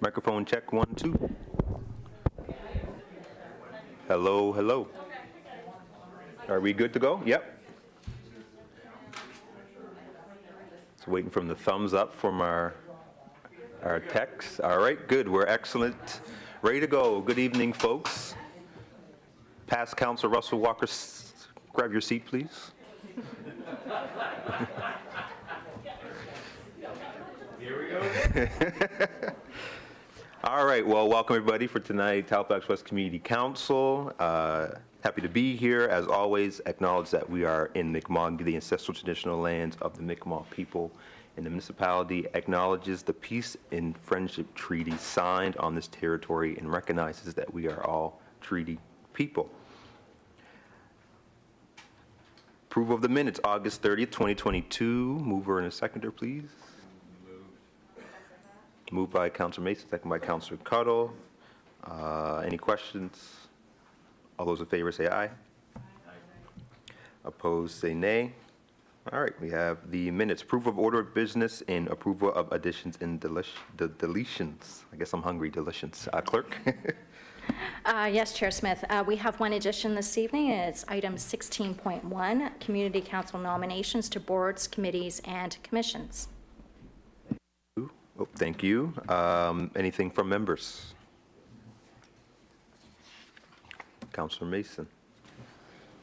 Microphone check, 1, 2. Hello, hello. Are we good to go? Yep. So waiting from the thumbs up from our techs. All right, good. We're excellent. Ready to go. Good evening, folks. Past Councilor Russell Walker, grab your seat, please. Here we go. All right, well, welcome everybody for tonight's Halifax West Community Council. Happy to be here. As always, acknowledge that we are in Mi'kmaq, the ancestral traditional lands of the Mi'kmaq people, and the municipality acknowledges the peace and friendship treaty signed on this territory and recognizes that we are all treaty people. Approval of the minutes, August 30th, 2022. Mover and a seconder, please. Moved by Councilor Mason, second by Councilor Cuttle. Any questions? All those in favor say aye. Aye. Opposed say nay. All right, we have the minutes. Approval of order of business and approval of additions and deletions. I guess I'm hungry, deletions. Clerk? Yes, Chair Smith. We have one addition this evening. It's item 16.1, Community Council nominations to boards, committees, and commissions. Oh, thank you. Anything from members? Councilor Mason.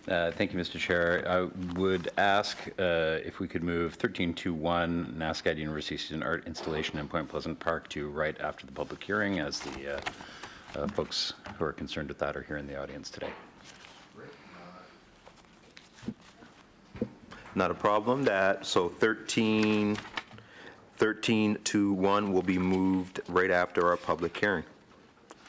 Thank you, Mr. Chair. I would ask if we could move 1321 NASCAD University Student Art Installation in Point Pleasant Park to right after the public hearing, as the folks who are concerned with that are here in the audience today. Not a problem. So 1321 will be moved right after our public hearing.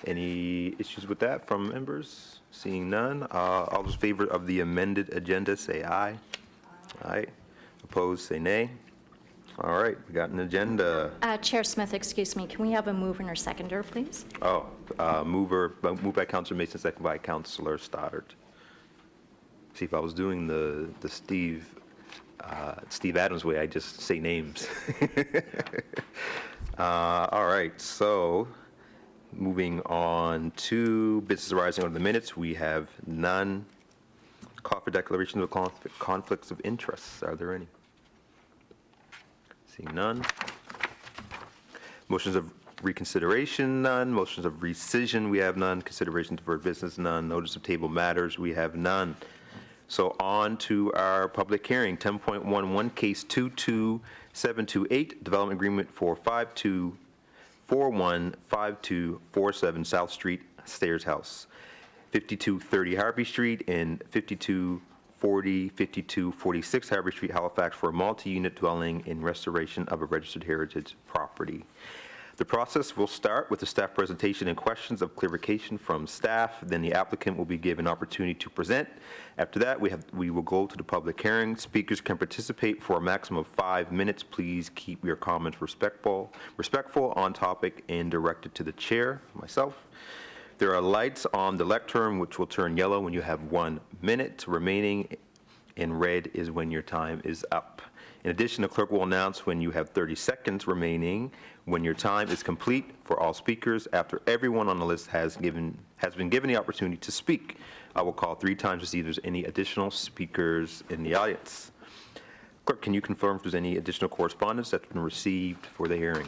Any issues with that from members? Seeing none, all those in favor of the amended agenda say aye. Aye. Opposed say nay. All right, we got an agenda. Chair Smith, excuse me, can we have a mover and a seconder, please? Oh, moved by Councilor Mason, second by Councilor Stoddard. See, if I was doing the Steve Adams way, I just say names. All right, so moving on to business arising out of the minutes, we have none. Call for declaration of conflicts of interest. Are there any? Seeing none. Motions of reconsideration, none. Motions of rescission, we have none. Consideration to deferred business, none. Notice of table matters, we have none. So on to our public hearing, 10.11, case 22728, development agreement for 52415247 South Street, Stairs House, 5230 Harvey Street and 5246 Harvey Street, Halifax, for a multi-unit dwelling in restoration of a registered heritage property. The process will start with the staff presentation and questions of clarification from staff. Then the applicant will be given an opportunity to present. After that, we will go to the public hearing. Speakers can participate for a maximum of 5 minutes. Please keep your comments respectful, on topic, and directed to the chair, myself. There are lights on the lectern which will turn yellow when you have 1 minute remaining, and red is when your time is up. In addition, the clerk will announce when you have 30 seconds remaining when your time is complete for all speakers. After everyone on the list has been given the opportunity to speak, I will call 3 times to see if there's any additional speakers in the audience. Clerk, can you confirm if there's any additional correspondence that's been received for the hearing?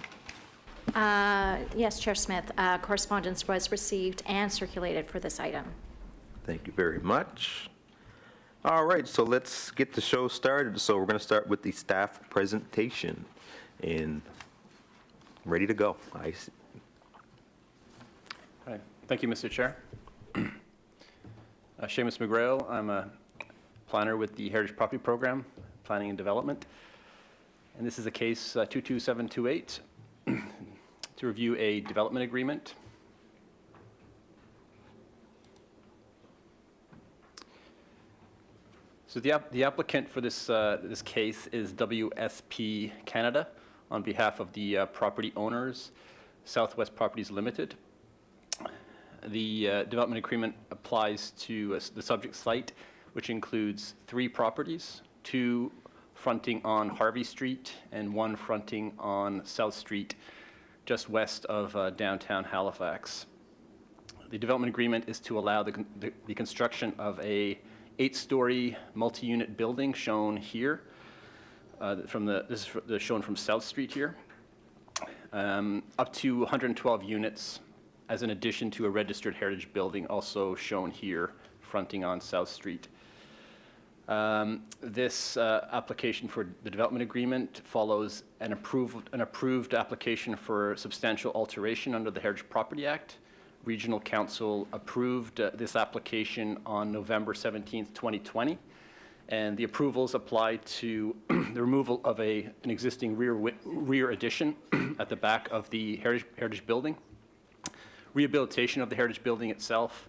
Yes, Chair Smith. Correspondence was received and circulated for this item. Thank you very much. All right, so let's get the show started. So we're going to start with the staff presentation, and ready to go. Hi. Thank you, Mr. Chair. Seamus McGrail. I'm a planner with the Heritage Property Program, Planning and Development. And this is a case 22728 to review a development agreement. So the applicant for this case is WSP Canada on behalf of the property owners, Southwest Properties Limited. The development agreement applies to the subject site, which includes 3 properties, 2 fronting on Harvey Street and 1 fronting on South Street, just west of downtown Halifax. The development agreement is to allow the construction of a 8-story multi-unit building shown here. This is shown from South Street here, up to 112 units as an addition to a registered heritage building also shown here, fronting on South Street. This application for the development agreement follows an approved application for substantial alteration under the Heritage Property Act. Regional Council approved this application on November 17th, 2020, and the approvals apply to the removal of an existing rear addition at the back of the heritage building, rehabilitation of the heritage building itself,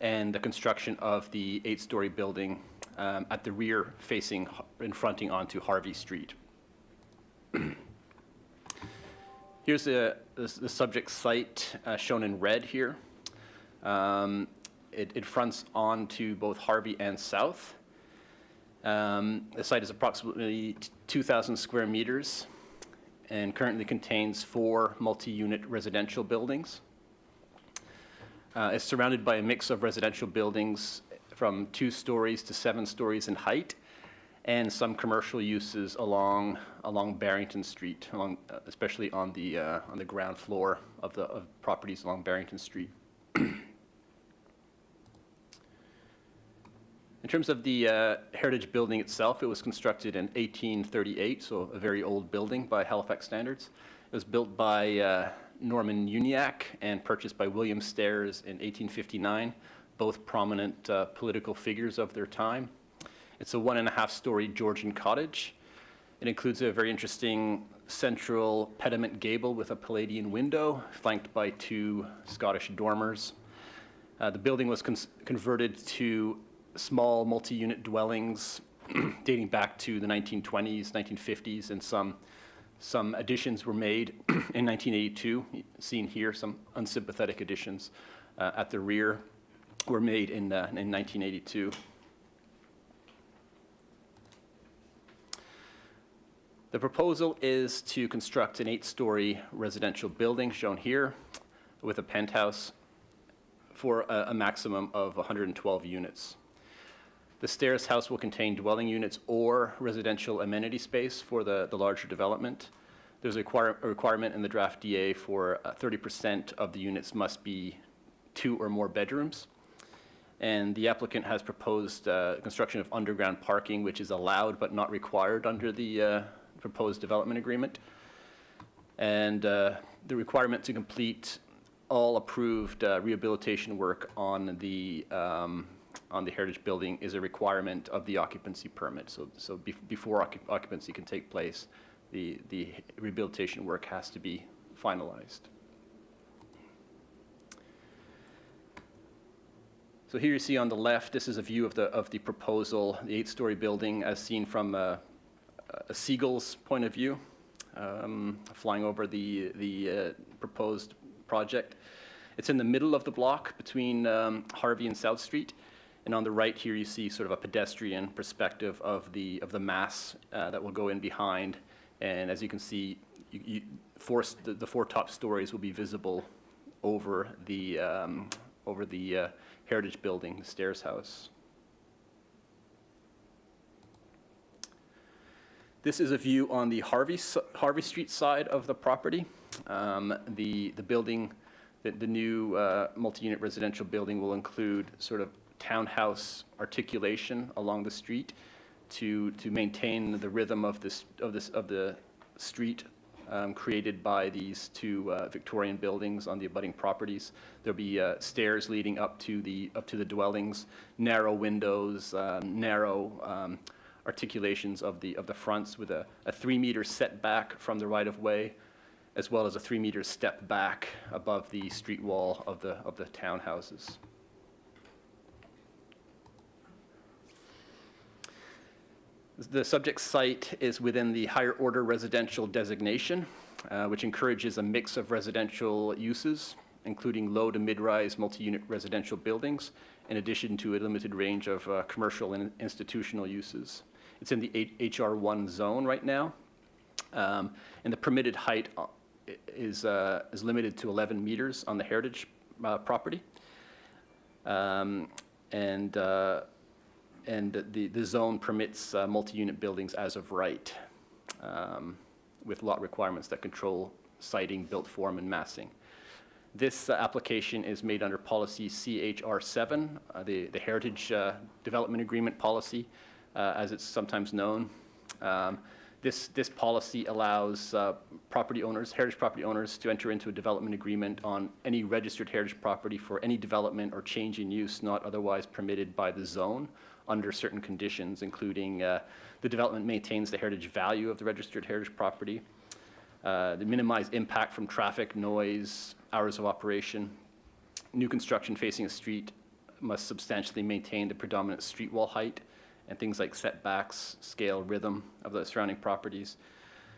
and the construction of the 8-story building at the rear facing and fronting onto Harvey Street. Here's the subject site shown in red here. It fronts onto both Harvey and South. The site is approximately 2,000 square meters and currently contains 4 multi-unit residential buildings. It's surrounded by a mix of residential buildings from 2 stories to 7 stories in height, and some commercial uses along Barrington Street, especially on the ground floor of properties along Barrington Street. In terms of the heritage building itself, it was constructed in 1838, so a very old building by Halifax standards. It was built by Norman Uniacke and purchased by William Stairs in 1859, both prominent political figures of their time. It's a 1.5-story Georgian cottage. It includes a very interesting central pediment gable with a Palladian window, flanked by 2 Scottish dormers. The building was converted to small multi-unit dwellings dating back to the 1920s, 1950s, and some additions were made in 1982. Seen here, some unsympathetic additions at the rear were made in 1982. The proposal is to construct an 8-story residential building shown here with a penthouse for a maximum of 112 units. The Stairs house will contain dwelling units or residential amenity space for the larger development. There's a requirement in the draft DA for 30% of the units must be 2 or more bedrooms. And the applicant has proposed construction of underground parking, which is allowed but not required under the proposed development agreement. And the requirement to complete all approved rehabilitation work on the heritage building is a requirement of the occupancy permit. So before occupancy can take place, the rehabilitation work has to be finalized. So here you see on the left, this is a view of the proposal, the 8-story building as seen from a seagull's point of view, flying over the proposed project. It's in the middle of the block between Harvey and South Street. And on the right here, you see sort of a pedestrian perspective of the mass that will go in behind. And as you can see, the 4 top stories will be visible over the heritage building, the Stairs house. This is a view on the Harvey Street side of the property. The building, the new multi-unit residential building will include sort of townhouse articulation along the street to maintain the rhythm of the street created by these 2 Victorian buildings on the abutting properties. There'll be stairs leading up to the dwellings, narrow windows, narrow articulations of the fronts with a 3-meter setback from the right-of-way, as well as a 3-meter step back above the street wall of the townhouses. The subject site is within the higher order residential designation, which encourages a mix of residential uses, including low to mid-rise multi-unit residential buildings, in addition to a limited range of commercial and institutional uses. It's in the HR1 zone right now, and the permitted height is limited to 11 meters on the heritage property. And the zone permits multi-unit buildings as of right, with lot requirements that control siting, built form, and massing. This application is made under policy CHR7, the Heritage Development Agreement policy, as it's sometimes known. This policy allows heritage property owners to enter into a development agreement on any registered heritage property for any development or change in use not otherwise permitted by the zone under certain conditions, including the development maintains the heritage value of the registered heritage property, the minimized impact from traffic, noise, hours of operation. New construction facing a street must substantially maintain the predominant street wall height and things like setbacks, scale, rhythm of the surrounding properties.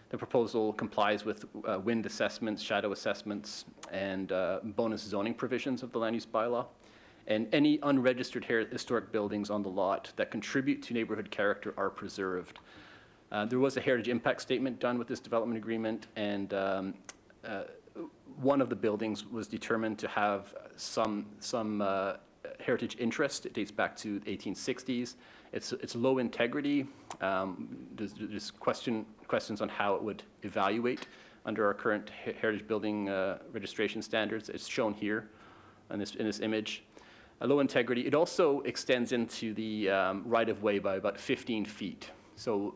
The proposal complies with wind assessments, shadow assessments, and bonus zoning provisions of the land use bylaw. And any unregistered historic buildings on the lot that contribute to neighborhood character are preserved. There was a heritage impact statement done with this development agreement, and one of the buildings was determined to have some heritage interest. It dates back to the 1860s. It's low integrity. There's questions on how it would evaluate under our current heritage building registration standards. It's shown here in this image. Low integrity. It also extends into the right-of-way by about 15 feet. So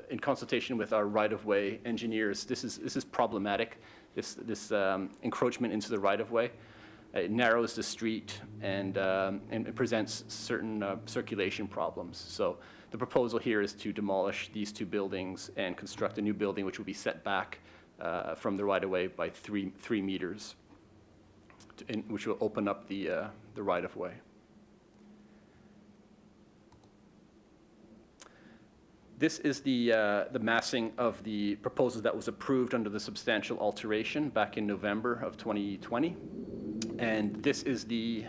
in consultation with our right-of-way engineers, this is problematic, this encroachment into the right-of-way. It narrows the street and it presents certain circulation problems. So the proposal here is to demolish these two buildings and construct a new building which will be set back from the right-of-way by 3 meters, which will open up the right-of-way. This is the massing of the proposal that was approved under the substantial alteration back in November of 2020. And this is the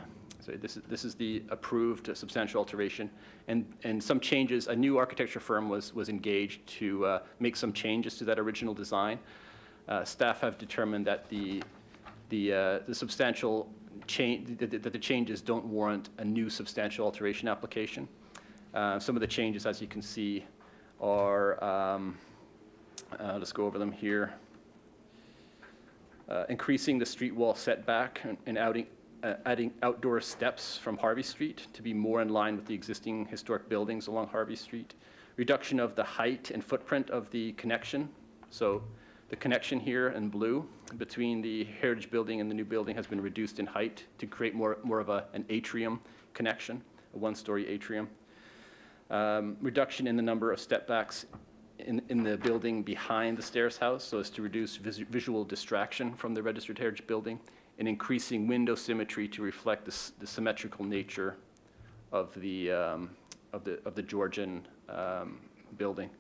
approved substantial alteration, and some changes. A new architecture firm was engaged to make some changes to that original design. Staff have determined that the substantial change, that the changes don't warrant a new substantial alteration application. Some of the changes, as you can see, are let's go over them here. Increasing the street wall setback and adding outdoor steps from Harvey Street to be more in line with the existing historic buildings along Harvey Street. Reduction of the height and footprint of the connection. So the connection here in blue between the heritage building and the new building has been reduced in height to create more of an atrium connection, a one-story atrium. Reduction in the number of step backs in the building behind the stairs house so as to reduce visual distraction from the registered heritage building, and increasing window symmetry to reflect the symmetrical nature of the Georgian building.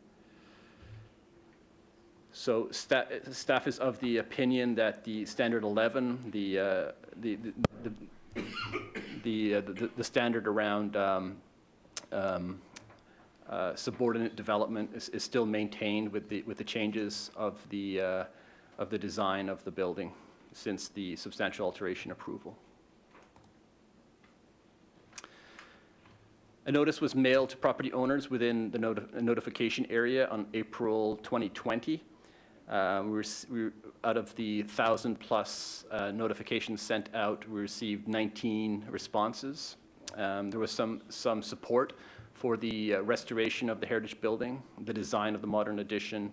So staff is of the opinion that the standard 11, the standard around subordinate development is still maintained with the changes of the design of the building since the substantial alteration approval. A notice was mailed to property owners within the notification area on April 2020. Out of the 1,000+ notifications sent out, we received 19 responses. There was some support for the restoration of the heritage building, the design of the modern addition,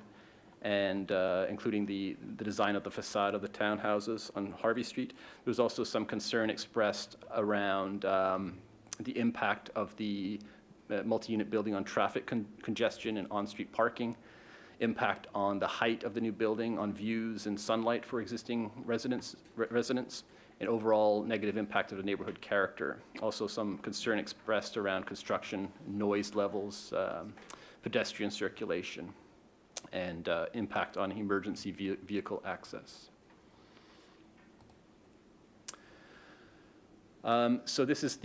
and including the design of the facade of the townhouses on Harvey Street. There was also some concern expressed around the impact of the multi-unit building on traffic congestion and on-street parking, impact on the height of the new building, on views and sunlight for existing residents, and overall negative impact of the neighborhood character. Also some concern expressed around construction, noise levels, pedestrian circulation, and impact on emergency vehicle access. So this is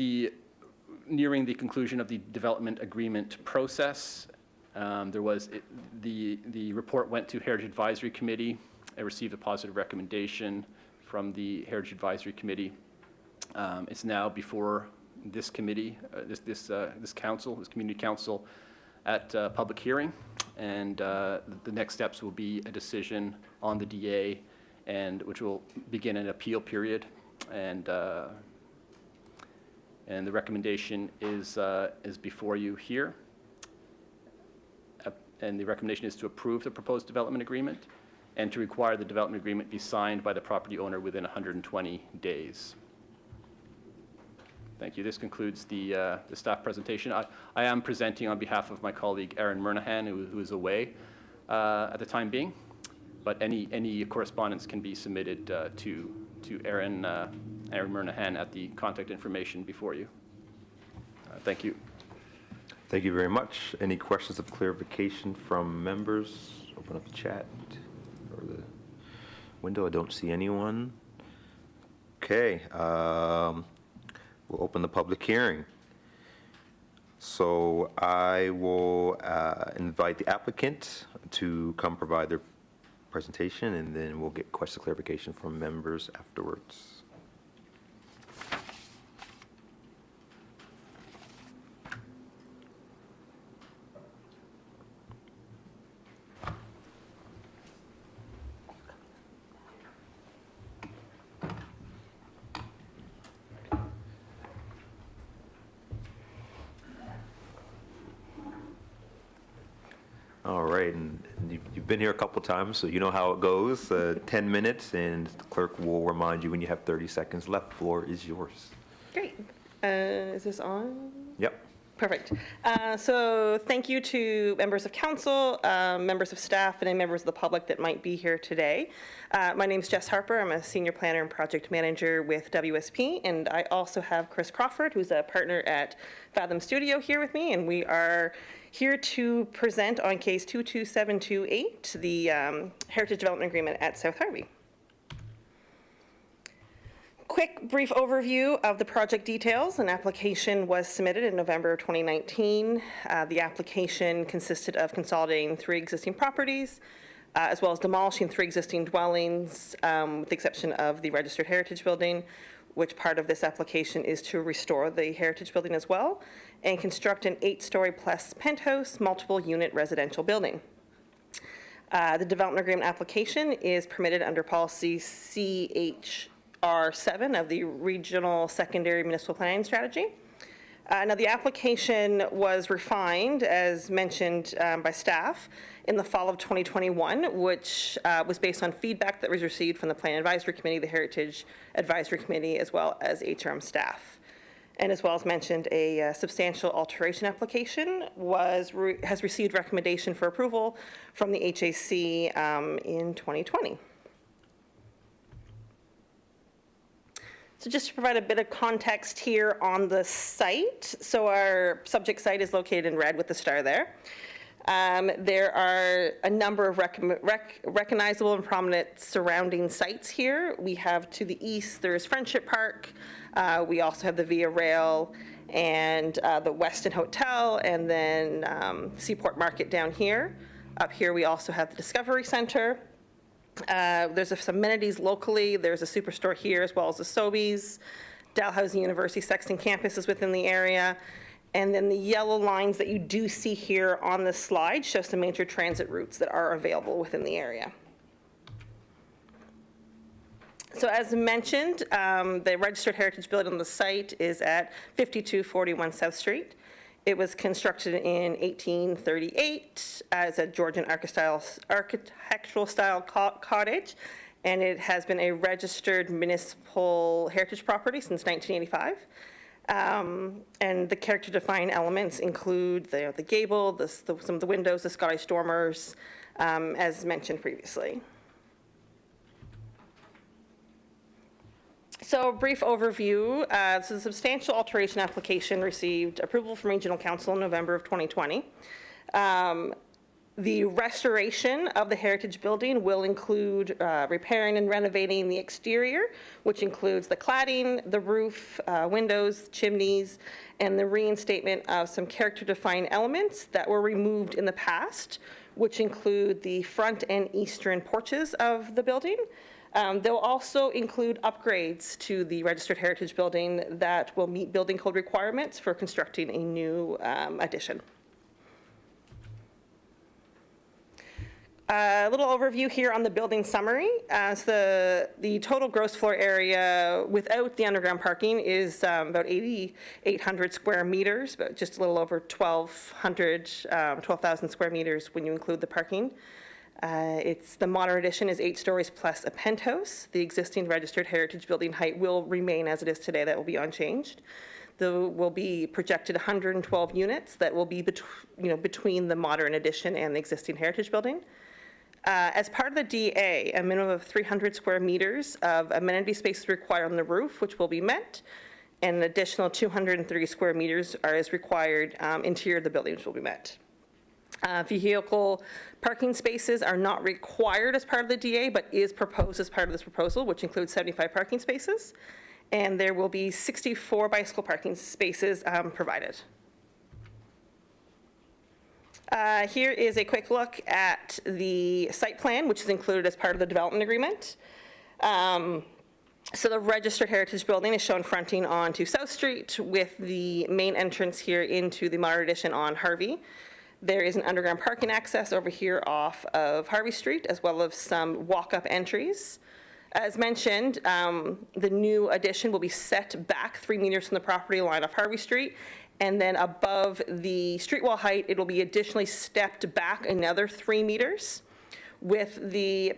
nearing the conclusion of the development agreement process. The report went to Heritage Advisory Committee. It received a positive recommendation from the Heritage Advisory Committee. It's now before this committee, this council, this community council, at public hearing, and the next steps will be a decision on the DA, and which will begin an appeal period, and the recommendation is before you here. And the recommendation is to approve the proposed development agreement and to require the development agreement be signed by the property owner within 120 days. Thank you. This concludes the staff presentation. I am presenting on behalf of my colleague Erin Murnahan, who is away at the time being, but any correspondence can be submitted to Erin Murnahan at the contact information before you. Thank you. Thank you very much. Any questions of clarification from members? Open up the chat or the window. I don't see anyone. Okay. We'll open the public hearing. So I will invite the applicant to come provide their presentation, and then we'll get questions of clarification from members afterwards. All right, and you've been here a couple times, so you know how it goes. 10 minutes, and the clerk will remind you when you have 30 seconds left. Floor is yours. Great. Is this on? Yep. Perfect. So thank you to members of council, members of staff, and members of the public that might be here today. My name is Jess Harper. I'm a senior planner and project manager with WSP, and I also have Chris Crawford, who's a partner at Fathom Studio, here with me, and we are here to present on case 22728, the Heritage Development Agreement at South Harvey. Quick, brief overview of the project details. An application was submitted in November of 2019. The application consisted of consolidating 3 existing properties, as well as demolishing 3 existing dwellings, with the exception of the registered heritage building, which part of this application is to restore the heritage building as well, and construct an 8-story plus penthouse, multiple unit residential building. The development agreement application is permitted under policy CHR7 of the Regional Secondary Municipal Planning Strategy. Now, the application was refined, as mentioned by staff, in the fall of 2021, which was based on feedback that was received from the Plan Advisory Committee, the Heritage Advisory Committee, as well as HRM staff. And as well as mentioned, a substantial alteration application has received recommendation for approval from the HAC in 2020. So just to provide a bit of context here on the site, so our subject site is located in red with the star there. There are a number of recognizable and prominent surrounding sites here. We have to the east, there's Friendship Park. We also have the Via Rail and the Westin Hotel, and then Seaport Market down here. Up here, we also have the Discovery Center. There's some amenities locally. There's a superstore here, as well as the Sobeys. Dalhousie University Sexton campus is within the area. And then the yellow lines that you do see here on the slide show some major transit routes that are available within the area. So as mentioned, the registered heritage building on the site is at 5241 South Street. It was constructed in 1838 as a Georgian architectural style cottage, and it has been a registered municipal heritage property since 1985. And the character-defining elements include the gable, some of the windows, the Scottish dormers, as mentioned previously. So a brief overview. So the substantial alteration application received approval from Regional Council in November of 2020. The restoration of the heritage building will include repairing and renovating the exterior, which includes the cladding, the roof, windows, chimneys, and the reinstatement of some character-defining elements that were removed in the past which include the front and eastern porches of the building. They'll also include upgrades to the registered heritage building that will meet building code requirements for constructing a new addition. A little overview here on the building summary. So the total gross floor area without the underground parking is about 8,800 square meters, but just a little over 12,000 square meters when you include the parking. The modern addition is 8 stories plus a penthouse. The existing registered heritage building height will remain as it is today. That will be unchanged. There will be projected 112 units that will be between the modern addition and the existing heritage building. As part of the DA, a minimum of 300 square meters of amenity space is required on the roof, which will be met, and an additional 230 square meters is required interior of the building, which will be met. Vehicle parking spaces are not required as part of the DA, but is proposed as part of this proposal, which includes 75 parking spaces, and there will be 64 bicycle parking spaces provided. Here is a quick look at the site plan, which is included as part of the development agreement. So the registered heritage building is shown fronting onto South Street with the main entrance here into the modern addition on Harvey. There is an underground parking access over here off of Harvey Street, as well as some walk-up entries. As mentioned, the new addition will be set back 3 meters from the property line of Harvey Street, and then above the street wall height, it will be additionally stepped back another 3 meters, with the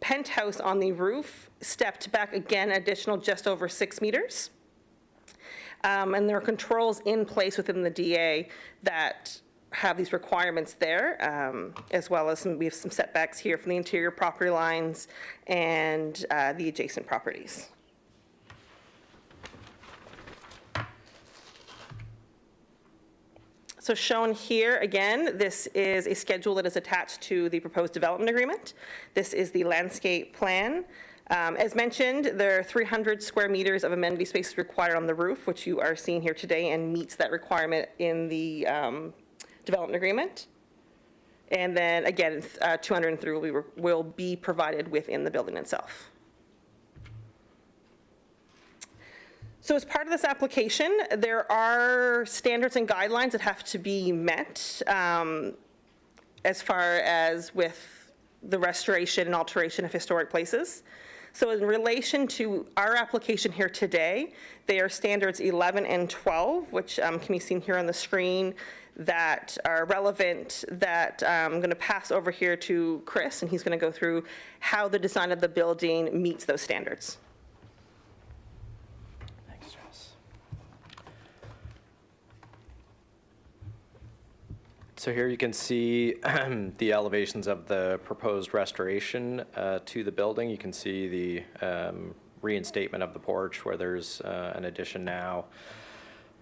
penthouse on the roof stepped back again additional just over 6 meters. And there are controls in place within the DA that have these requirements there, as well as we have some setbacks here from the interior property lines and the adjacent properties. So shown here, again, this is a schedule that is attached to the proposed development agreement. This is the landscape plan. As mentioned, there are 300 square meters of amenity space required on the roof, which you are seeing here today and meets that requirement in the development agreement. And then again, 203 will be provided within the building itself. So as part of this application, there are standards and guidelines that have to be met as far as with the restoration and alteration of historic places. So in relation to our application here today, they are standards 11 and 12, which can be seen here on the screen, that are relevant, that I'm going to pass over here to Chris, and he's going to go through how the design of the building meets those standards. Thanks, Jess. So here you can see the elevations of the proposed restoration to the building. You can see the reinstatement of the porch where there's an addition now.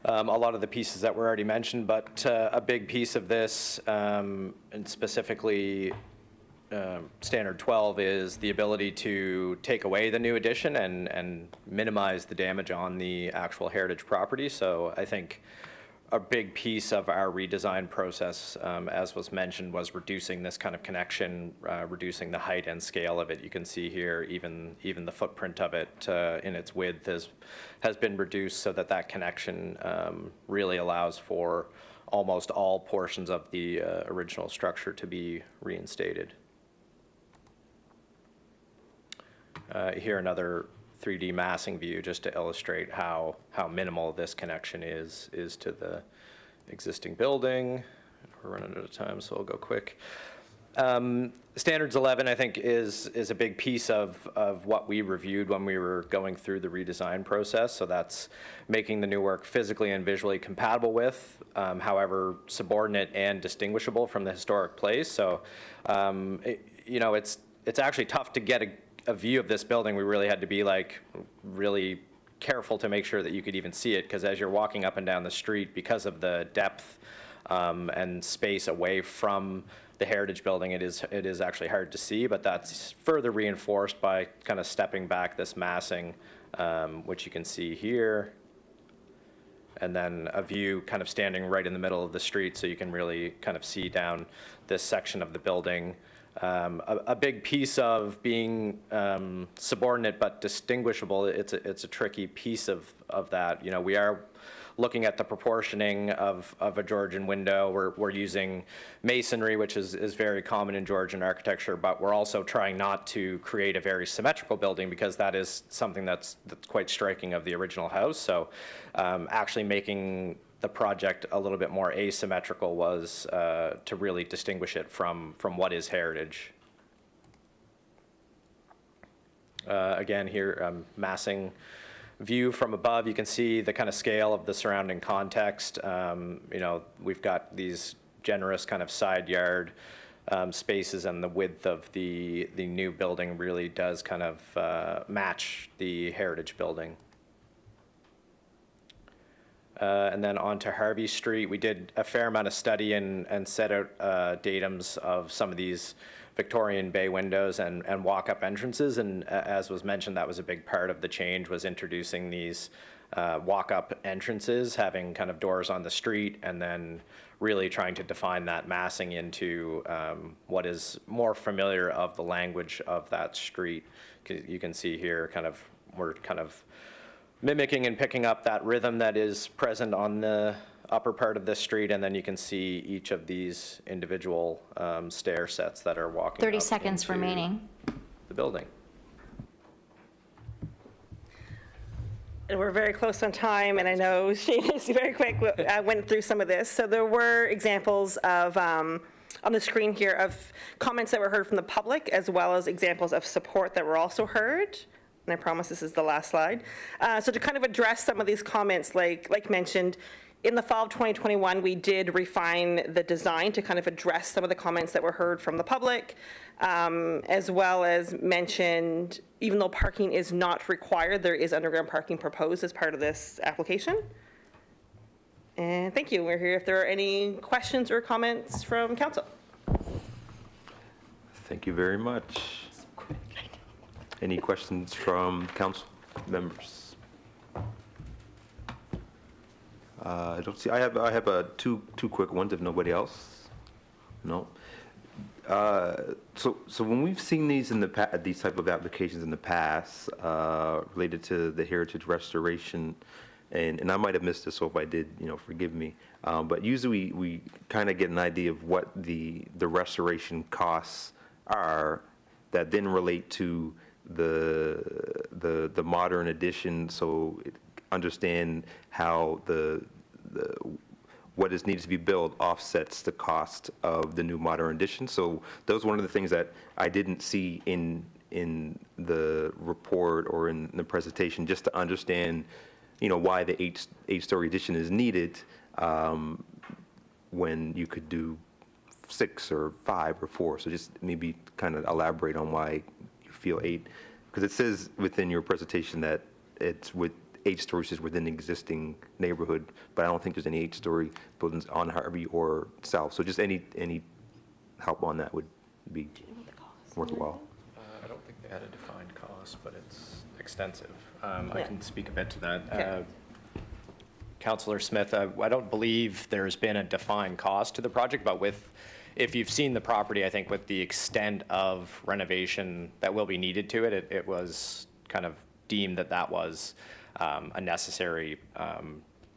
A lot of the pieces that were already mentioned, but a big piece of this, and specifically Standard 12, is the ability to take away the new addition and minimize the damage on the actual heritage property. So I think a big piece of our redesign process, as was mentioned, was reducing this kind of connection, reducing the height and scale of it. You can see here even the footprint of it in its width has been reduced so that that connection really allows for almost all portions of the original structure to be reinstated. Here another 3D massing view just to illustrate how minimal this connection is to the existing building. We're running out of time, so I'll go quick. Standards 11, I think, is a big piece of what we reviewed when we were going through the redesign process. So that's making the new work physically and visually compatible with, however, subordinate and distinguishable from the historic place. So, it's actually tough to get a view of this building. We really had to be really careful to make sure that you could even see it, because as you're walking up and down the street, because of the depth and space away from the heritage building, it is actually hard to see, but that's further reinforced by kind of stepping back this massing, which you can see here. and then a view kind of standing right in the middle of the street, so you can really kind of see down this section of the building. A big piece of being subordinate but distinguishable, it's a tricky piece of that. You know, we are looking at the proportioning of a Georgian window. We're using masonry, which is very common in Georgian architecture, but we're also trying not to create a very symmetrical building, because that is something that's quite striking of the original house. So actually making the project a little bit more asymmetrical was to really distinguish it from what is heritage. Again, here, massing view from above, you can see the kind of scale of the surrounding context. You know, we've got these generous kind of side yard spaces, and the width of the new building really does kind of match the heritage building. And then on to Harvey Street, we did a fair amount of study and set out datums of some of these Victorian bay windows and walk-up entrances. And as was mentioned, that was a big part of the change, was introducing these walk-up entrances, having kind of doors on the street, and then really trying to define that massing into what is more familiar of the language of that street. You can see here we're kind of mimicking and picking up that rhythm that is present on the upper part of this street, and then you can see each of these individual stair sets that are walking 30 up seconds into remaining. the building. And we're very close on time, and I know Shane is very quick, went through some of this. So there were examples of, on the screen here, of comments that were heard from the public, as well as examples of support that were also heard. And I promise this is the last slide. So to kind of address some of these comments, like mentioned, in the fall of 2021, we did refine the design to kind of address some of the comments that were heard from the public, as well as mentioned, even though parking is not required, there is underground parking proposed as part of this application. And thank you. We're here if there are any questions or comments from council. Thank you very much. Any questions from council members? I don't see. I have two quick ones. If nobody else, no. So when we've seen these in the these type of applications in the past related to the heritage restoration, and I might have missed this, so if I did, forgive me. But usually we kind of get an idea of what the restoration costs are that then relate to the modern addition, so understand how what is needs to be built offsets the cost of the new modern addition. So those are one of the things that I didn't see in the report or in the presentation, just to understand, why the eight-story addition is needed when you could do 6 or 5 or 4. So just maybe kind of elaborate on why you feel 8, because it says within your presentation that it's with 8 stories is within the existing neighborhood, but I don't think there's any 8-story buildings on Harvey or South. So just any help on that would be worthwhile. I don't think they had a defined cost, but it's extensive. I can speak a bit to that. Councillor Smith, I don't believe there's been a defined cost to the project, but if you've seen the property, I think with the extent of renovation that will be needed to it, it was kind of deemed that was a necessary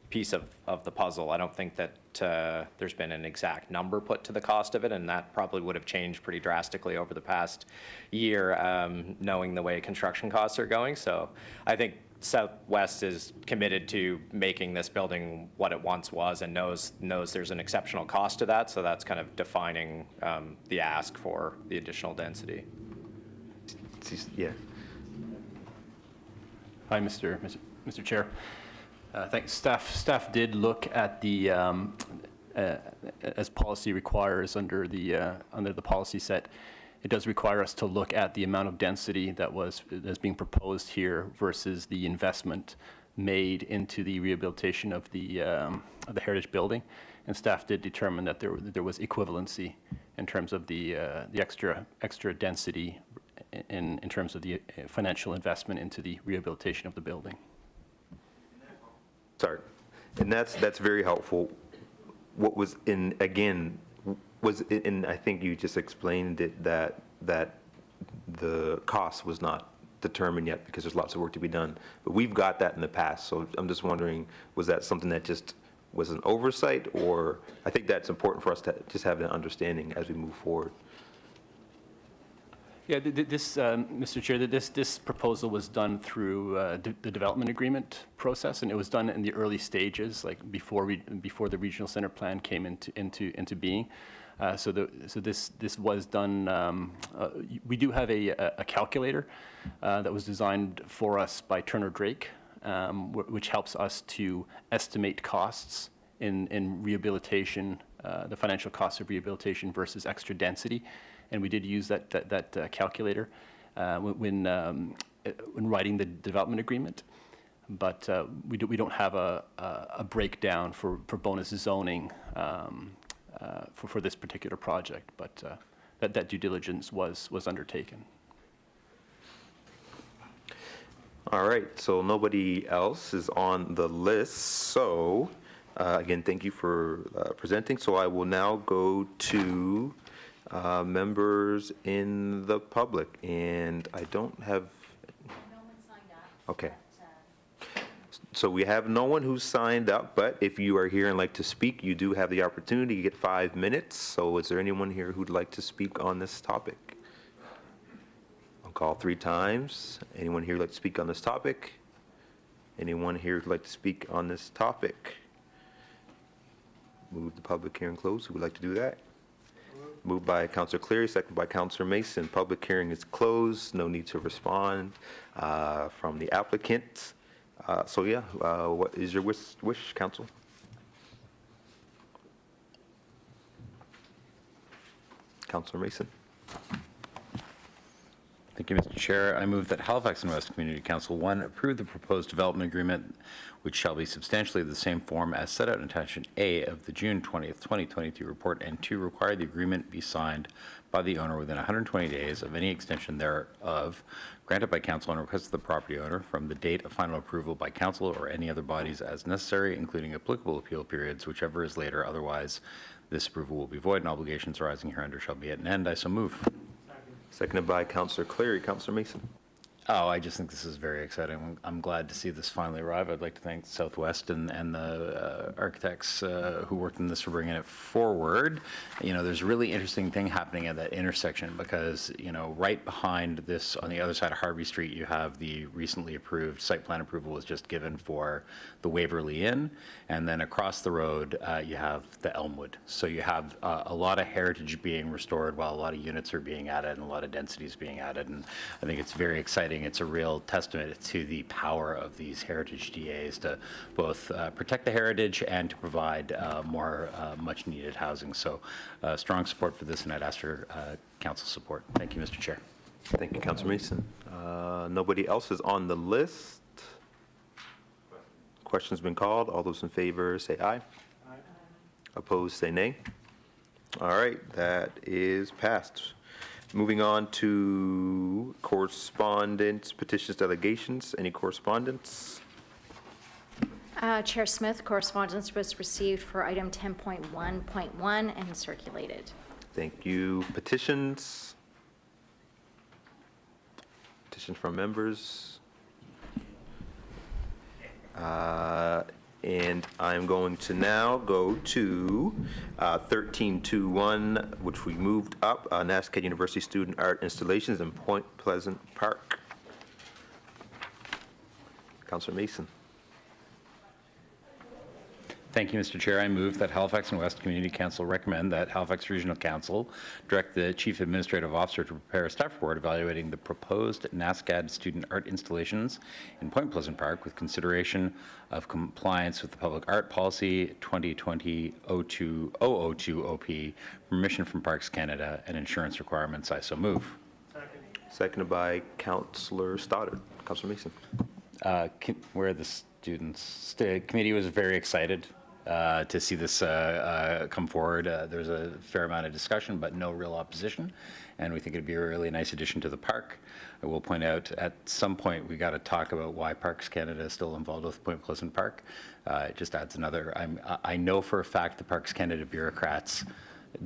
piece of the puzzle. I don't think that there's been an exact number put to the cost of it, and that probably would have changed pretty drastically over the past year, knowing the way construction costs are going. So I think Southwest is committed to making this building what it once was, and knows there's an exceptional cost to that. So that's kind of defining the ask for the additional density. Yeah. Hi, Mr. Chair. Thanks. Staff did look at the, as policy requires under the policy set, it does require us to look at the amount of density that's being proposed here versus the investment made into the rehabilitation of the heritage building, and staff did determine that there was equivalency in terms of the extra density in terms of the financial investment into the rehabilitation of the building. Sorry. And that's very helpful. What was in, again, and I think you just explained it, that the cost was not determined yet because there's lots of work to be done. But we've got that in the past, so I'm just wondering, was that something that just was an oversight? Or, I think that's important for us to just have an understanding as we move forward. Yeah, this, Mr. Chair, this proposal was done through the development agreement process, and it was done in the early stages, like before the regional center plan came into being. So this was done. We do have a calculator that was designed for us by Turner Drake, which helps us to estimate costs in rehabilitation, the financial costs of rehabilitation versus extra density. And we did use that calculator when writing the development agreement. But we don't have a breakdown for bonus zoning for this particular project. But that due diligence was undertaken. All right, so nobody else is on the list. So, again, thank you for presenting. So I will now go to members in the public, and I don't have. No one signed up. Okay. So we have no one who's signed up, but if you are here and like to speak, you do have the opportunity to get 5 minutes. So is there anyone here who'd like to speak on this topic? I'll call 3 times. Anyone here who'd like to speak on this topic? Anyone here who'd like to speak on this topic? Move the public hearing closed. Who would like to do that? Moved by Councillor Cleary, second by Councillor Mason. Public hearing is closed. No need to respond from the applicant. So yeah, what is your wish, Council? Councillor Mason. Thank you, Mr. Chair. I move that Halifax and West Community Council, 1, approve the proposed development agreement, which shall be substantially the same form as set out in attachment A of the June 20th, 2022 report, and 2, require the agreement be signed by the owner within 120 days of any extension thereof granted by council on request of the property owner from the date of final approval by council or any other bodies as necessary, including applicable appeal periods, whichever is later. Otherwise, this approval will be void and obligations arising hereunder shall be at an end. I so move. Seconded by Councillor Cleary. Councillor Mason. Oh, I just think this is very exciting. I'm glad to see this finally arrive. I'd like to thank Southwest and the architects who worked on this for bringing it forward. You know, there's a really interesting thing happening at that intersection because, you know, right behind this, on the other side of Harvey Street, you have the recently approved site plan approval was just given for the Waverly Inn. And then across the road, you have the Elmwood. So you have a lot of heritage being restored while a lot of units are being added and a lot of densities being added. And I think it's very exciting. It's a real testament to the power of these heritage DAs to both protect the heritage and to provide more much needed housing. So strong support for this, and I'd ask for council support. Thank you, Mr. Chair. Thank you, Councillor Mason. Nobody else is on the list. Question's been called. All those in favor say aye. Aye. Opposed, say nay. All right, that is passed. Moving on to correspondence, petitions, delegations. Any correspondence? Chair Smith, correspondence was received for item 10.1.1 and circulated. Thank you. Petitions? Petitions from members? And I'm going to now go to 1321, which we moved up, Nascat University Student Art Installations in Point Pleasant Park. Councillor Mason. Thank you, Mr. Chair. I move that Halifax and West Community Council recommend that Halifax Regional Council direct the Chief Administrative Officer to prepare a staff report evaluating the proposed NASCAD student art installations in Point Pleasant Park with consideration of compliance with the Public Art Policy 2020-002 OP, permission from Parks Canada, and insurance requirements. I so move. Seconded by Councillor Stoddard. Councillor Mason. Where the students, the committee was very excited to see this come forward. There's a fair amount of discussion, but no real opposition, and we think it'd be a really nice addition to the park. I will point out, at some point, we got to talk about why Parks Canada is still involved with Point Pleasant Park. It just adds another, I know for a fact the Parks Canada bureaucrats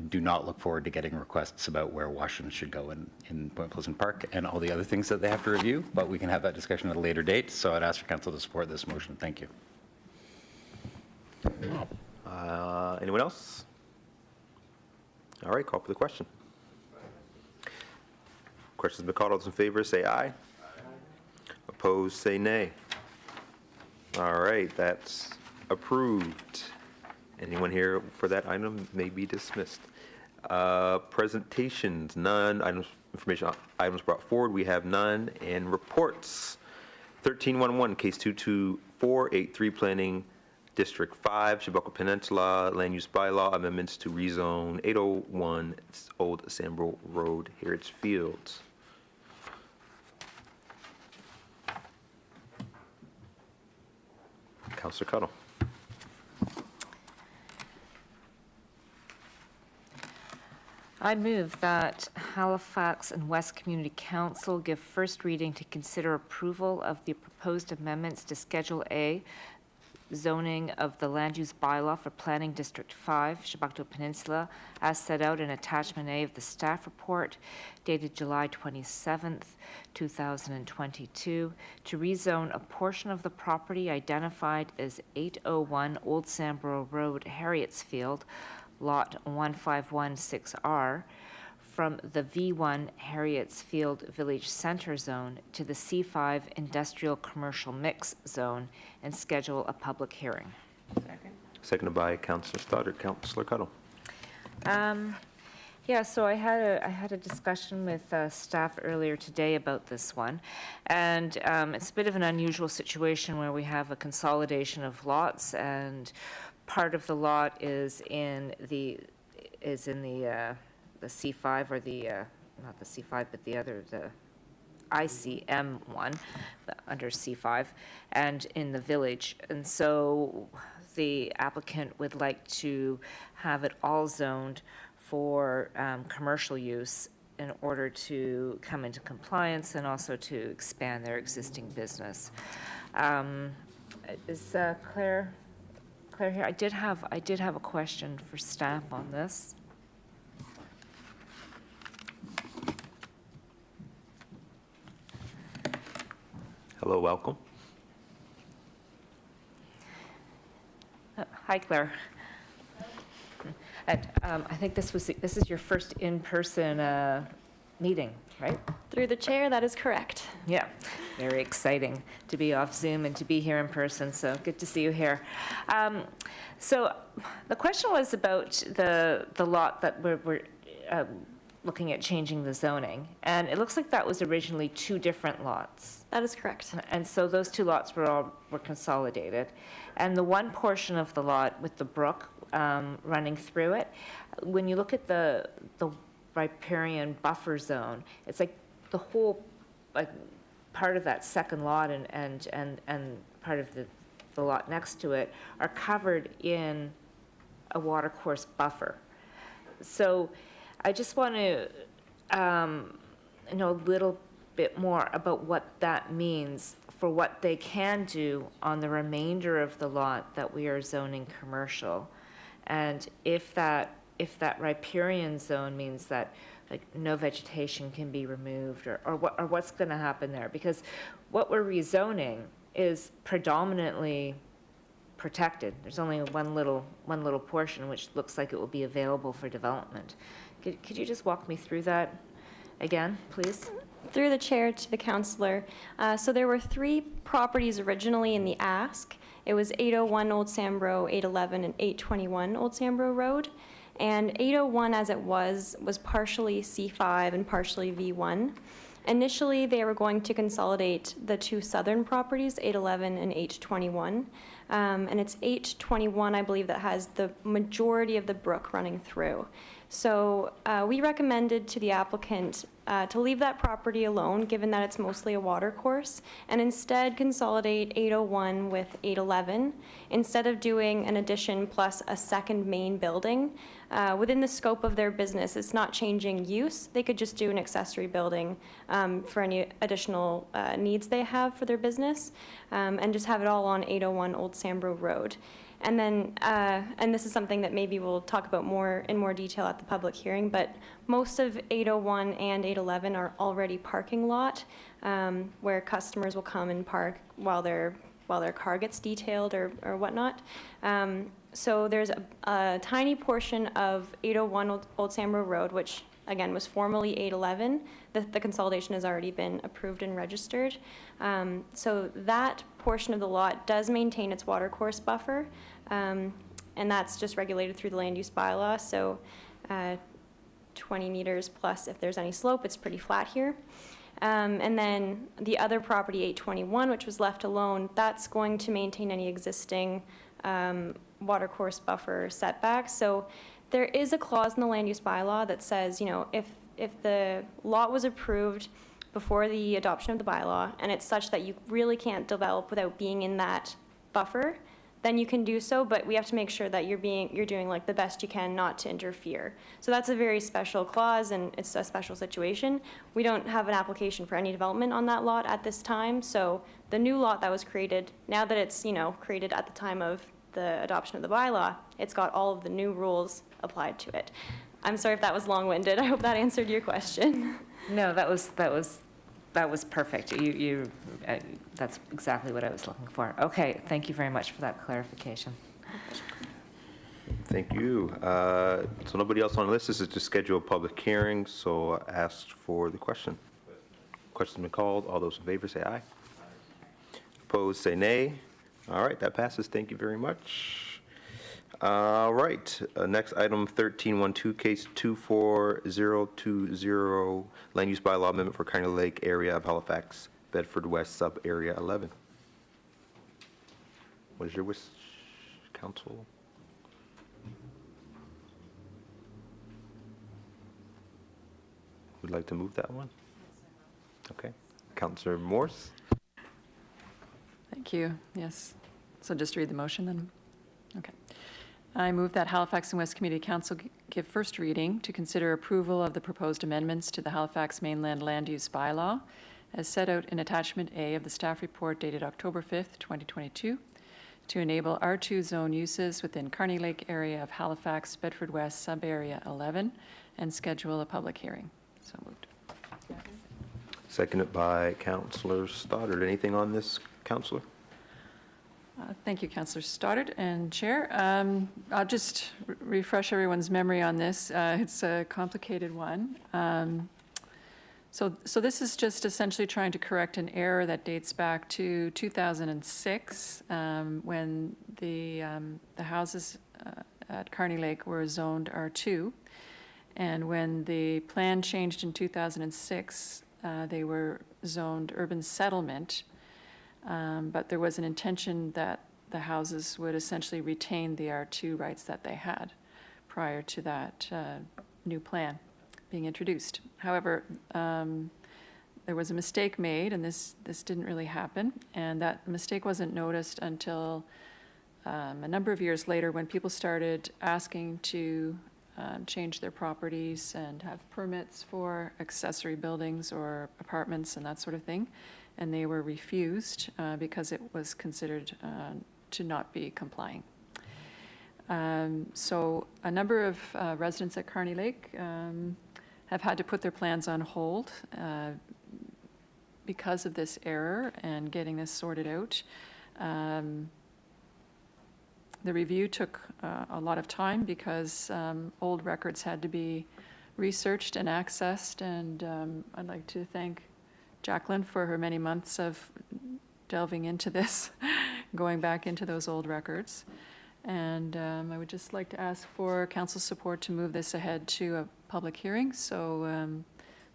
do not look forward to getting requests about where Washington should go in Point Pleasant Park and all the other things that they have to review, but we can have that discussion at a later date. So I'd ask for council to support this motion. Thank you. Anyone else? All right, call for the question. Question's been called. All those in favor say aye. Opposed, say nay. All right, that's approved. Anyone here for that item may be dismissed. Presentations, none. Items brought forward, we have none. And reports. 1311, case 22483, Planning District 5, Chabuco Peninsula, Land Use Bylaw Amendments to Rezone 801 Old Sambro Road, Heritage Fields. Councilor Cuttle. I move that Halifax and West Community Council give first reading to consider approval of the proposed amendments to Schedule A, zoning of the land use bylaw for Planning District 5, Chabuco Peninsula, as set out in Attachment A of the staff report dated July 27th, 2022, to rezone a portion of the property identified as 801 Old Sambro Road, Harrietsfield, Lot 1516R, from the V1 Harrietsfield Village Center Zone to the C5 Industrial Commercial Mix Zone, and schedule a public hearing. Seconded by Councilor Stoddard. Councilor Cuttle. Yeah, so I had a discussion with staff earlier today about this one, and it's a bit of an unusual situation where we have a consolidation of lots, and part of the lot is in the C5, or the not the C5 but the other, the ICM one under C5, and in the village. And so the applicant would like to have it all zoned for commercial use in order to come into compliance and also to expand their existing business. Is Claire here? I did have a question for staff on this. Hello, welcome. Hi, Claire. I think this is your first in-person meeting, right? Through the chair, that is correct. Yeah, very exciting to be off Zoom and to be here in person, so good to see you here. So the question was about the lot that we're looking at changing the zoning, and it looks like that was originally two different lots. That is correct. And so those two lots were consolidated. And the one portion of the lot with the brook running through it, when you look at the riparian buffer zone, it's like the whole, like, part of that second lot and part of the lot next to it are covered in a watercourse buffer. So I just want to know a little bit more about what that means for what they can do on the remainder of the lot that we are zoning commercial. And if that riparian zone means that, like, no vegetation can be removed, or what's going to happen there, because what we're rezoning is predominantly protected. There's only one little portion which looks like it will be available for development. Could you just walk me through that again, please? Through the chair to the councillor. So there were three properties originally in the ask. It was 801 Old Sambro, 811, and 821 Old Sambro Road. And 801, as it was partially C5 and partially V1. Initially, they were going to consolidate the two southern properties, 811 and 821. And it's 821, I believe, that has the majority of the brook running through. So we recommended to the applicant to leave that property alone, given that it's mostly a water course, and instead consolidate 801 with 811, instead of doing an addition plus a second main building. Within the scope of their business, it's not changing use. They could just do an accessory building for any additional needs they have for their business, and just have it all on 801 Old Sambro Road. And then, and this is something that maybe we'll talk about in more detail at the public hearing, but most of 801 and 811 are already parking lot, where customers will come and park while their car gets detailed or whatnot. So there's a tiny portion of 801 Old Sambro Road, which again was formerly 811. The consolidation has already been approved and registered. So that portion of the lot does maintain its watercourse buffer, and that's just regulated through the land use bylaw. So 20 meters plus if there's any slope, it's pretty flat here. And then the other property, 821, which was left alone, that's going to maintain any existing watercourse buffer setbacks. So there is a clause in the land use bylaw that says, you know, if the lot was approved before the adoption of the bylaw, and it's such that you really can't develop without being in that buffer, then you can do so, but we have to make sure that you're doing like the best you can not to interfere. So that's a very special clause, and it's a special situation. We don't have an application for any development on that lot at this time, so the new lot that was created, now that it's, you know, created at the time of the adoption of the bylaw, it's got all of the new rules applied to it. I'm sorry if that was long-winded. I hope that answered your question. No, that was perfect. That's exactly what I was looking for. Okay, thank you very much for that clarification. Thank you. So nobody else on the list. This is to schedule a public hearing, so I asked for the question. Question's been called. All those in favor say aye. Opposed, say nay. All right, that passes. Thank you very much. All right, next item, 1312, case 24020, land use bylaw amendment for Kearney Lake area of Halifax, Bedford West, sub-area 11. What is your wish, council? Would like to move that one? Okay. Councillor Morse? Thank you. Yes. So just read the motion then? Okay. I move that Halifax and West Community Council give first reading to consider approval of the proposed amendments to the Halifax Mainland Land Use Bylaw as set out in Attachment A of the staff report dated October 5th, 2022, to enable R2 zone uses within Kearney Lake area of Halifax, Bedford West, sub-area 11, and schedule a public hearing. So moved. Seconded by Councillor Stoddard. Anything on this, Councillor? Thank you, Councillor Stoddard and Chair. I'll just refresh everyone's memory on this. It's a complicated one. So this is just essentially trying to correct an error that dates back to 2006 when the houses at Kearney Lake were zoned R2. And when the plan changed in 2006, they were zoned urban settlement. But there was an intention that the houses would essentially retain the R2 rights that they had prior to that new plan being introduced. However, there was a mistake made, and this didn't really happen, and that mistake wasn't noticed until a number of years later when people started asking to change their properties and have permits for accessory buildings or apartments and that sort of thing. And they were refused because it was considered to not be complying. So a number of residents at Kearney Lake have had to put their plans on hold because of this error and getting this sorted out. The review took a lot of time because old records had to be researched and accessed, and I'd like to thank Jacqueline for her many months of delving into this, going back into those old records. And I would just like to ask for council support to move this ahead to a public hearing so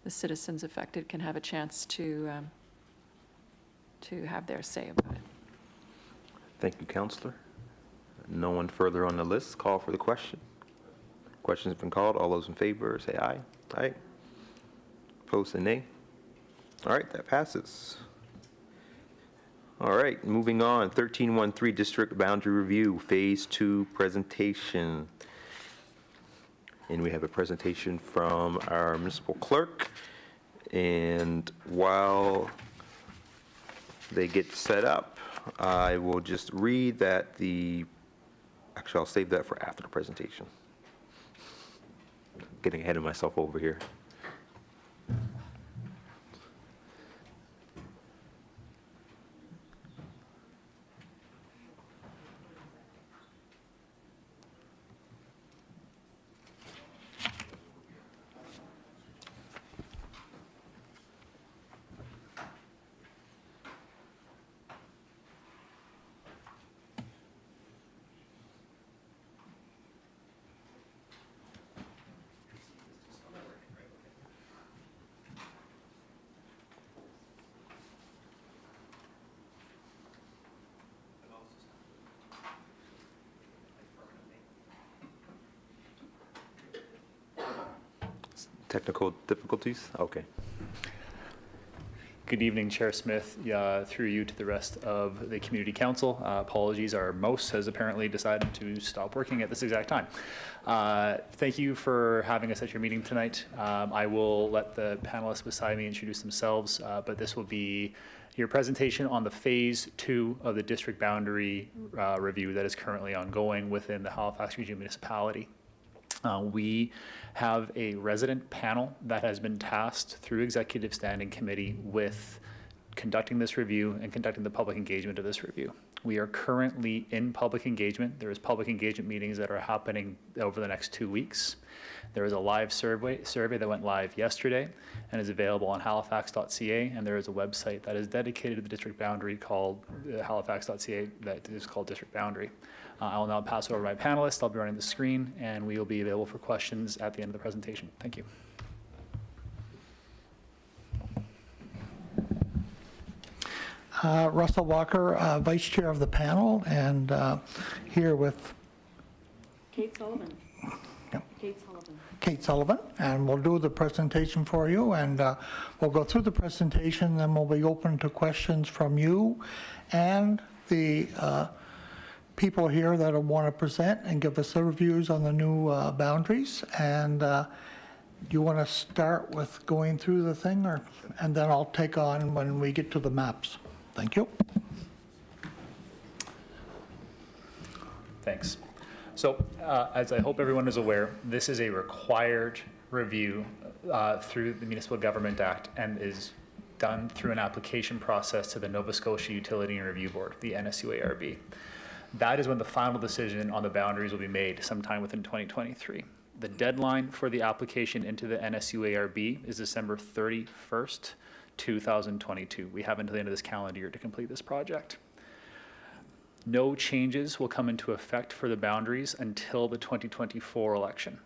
the citizens affected can have a chance to have their say about it. Thank you, Councillor. No one further on the list. Call for the question. Questions have been called. All those in favor, say aye. Aye. Opposed, say nay. All right, that passes. All right, moving on, 1313 District Boundary Review, Phase 2 presentation. And we have a presentation from our municipal clerk. And while they get set up, I will just read that actually, I'll save that for after the presentation. Getting ahead of myself over here. Technical difficulties? Okay. Good evening, Chair Smith, through you to the rest of the Community Council. Apologies, our mouse has apparently decided to stop working at this exact time. Thank you for having us at your meeting tonight. I will let the panelists beside me introduce themselves, but this will be your presentation on the Phase 2 of the district boundary review that is currently ongoing within the Halifax Regional Municipality. We have a resident panel that has been tasked through Executive Standing Committee with conducting this review and conducting the public engagement of this review. We are currently in public engagement. There is public engagement meetings that are happening over the next 2 weeks. There is a live survey that went live yesterday and is available on halifax.ca, and there is a website that is dedicated to the district boundary called halifax.ca that is called District Boundary. I will now pass over to my panelists. I'll be running the screen, and we will be available for questions at the end of the presentation. Thank you. Russell Walker, Vice Chair of the panel, and here with Kate Sullivan. Yep. Kate Sullivan. Kate Sullivan, and we'll do the presentation for you, and we'll go through the presentation, then we'll be open to questions from you and the people here that want to present and give us their views on the new boundaries. And do you want to start with going through the thing, or and then I'll take on when we get to the maps. Thank you. Thanks. So, as I hope everyone is aware, this is a required review through the Municipal Government Act and is done through an application process to the Nova Scotia Utility and Review Board, the NSUARB. That is when the final decision on the boundaries will be made sometime within 2023. The deadline for the application into the NSUARB is December 31st, 2022. We have until the end of this calendar year to complete this project. No changes will come into effect for the boundaries until the 2024 election.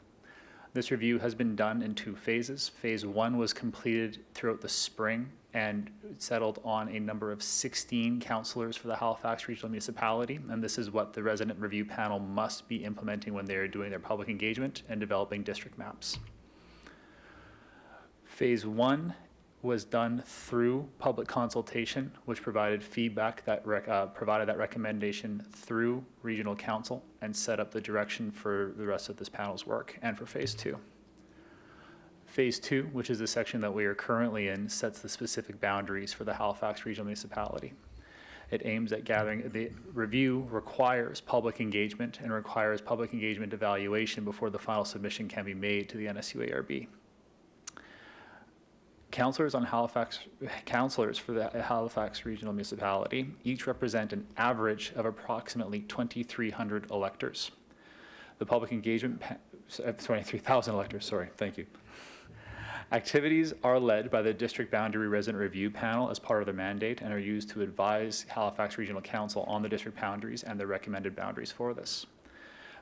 This review has been done in 2 phases. Phase 1 was completed throughout the spring and settled on a number of 16 councillors for the Halifax Regional Municipality, and this is what the resident review panel must be implementing when they're doing their public engagement and developing district maps. Phase 1 was done through public consultation, which provided feedback that provided that recommendation through regional council and set up the direction for the rest of this panel's work and for Phase 2. Phase 2, which is the section that we are currently in, sets the specific boundaries for the Halifax Regional Municipality. It aims at gathering, the review requires public engagement and requires public engagement evaluation before the final submission can be made to the NSUARB. Councillors for the Halifax Regional Municipality each represent an average of approximately 2,300 electors. The public engagement, 23,000 electors, sorry, thank you. Activities are led by the District Boundary Resident Review Panel as part of their mandate and are used to advise Halifax Regional Council on the district boundaries and the recommended boundaries for this.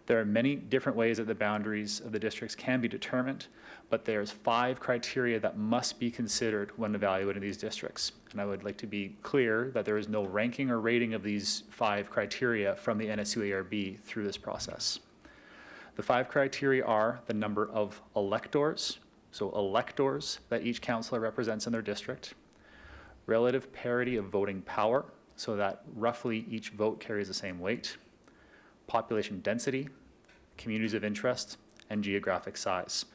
There are many different ways that the boundaries of the districts can be determined, but there's 5 criteria that must be considered when evaluating these districts. And I would like to be clear that there is no ranking or rating of these 5 criteria from the NSUARB through this process. The 5 criteria are the number of electors, so electors that each councillor represents in their district, relative parity of voting power, so that roughly each vote carries the same weight, population density, communities of interest, and geographic size.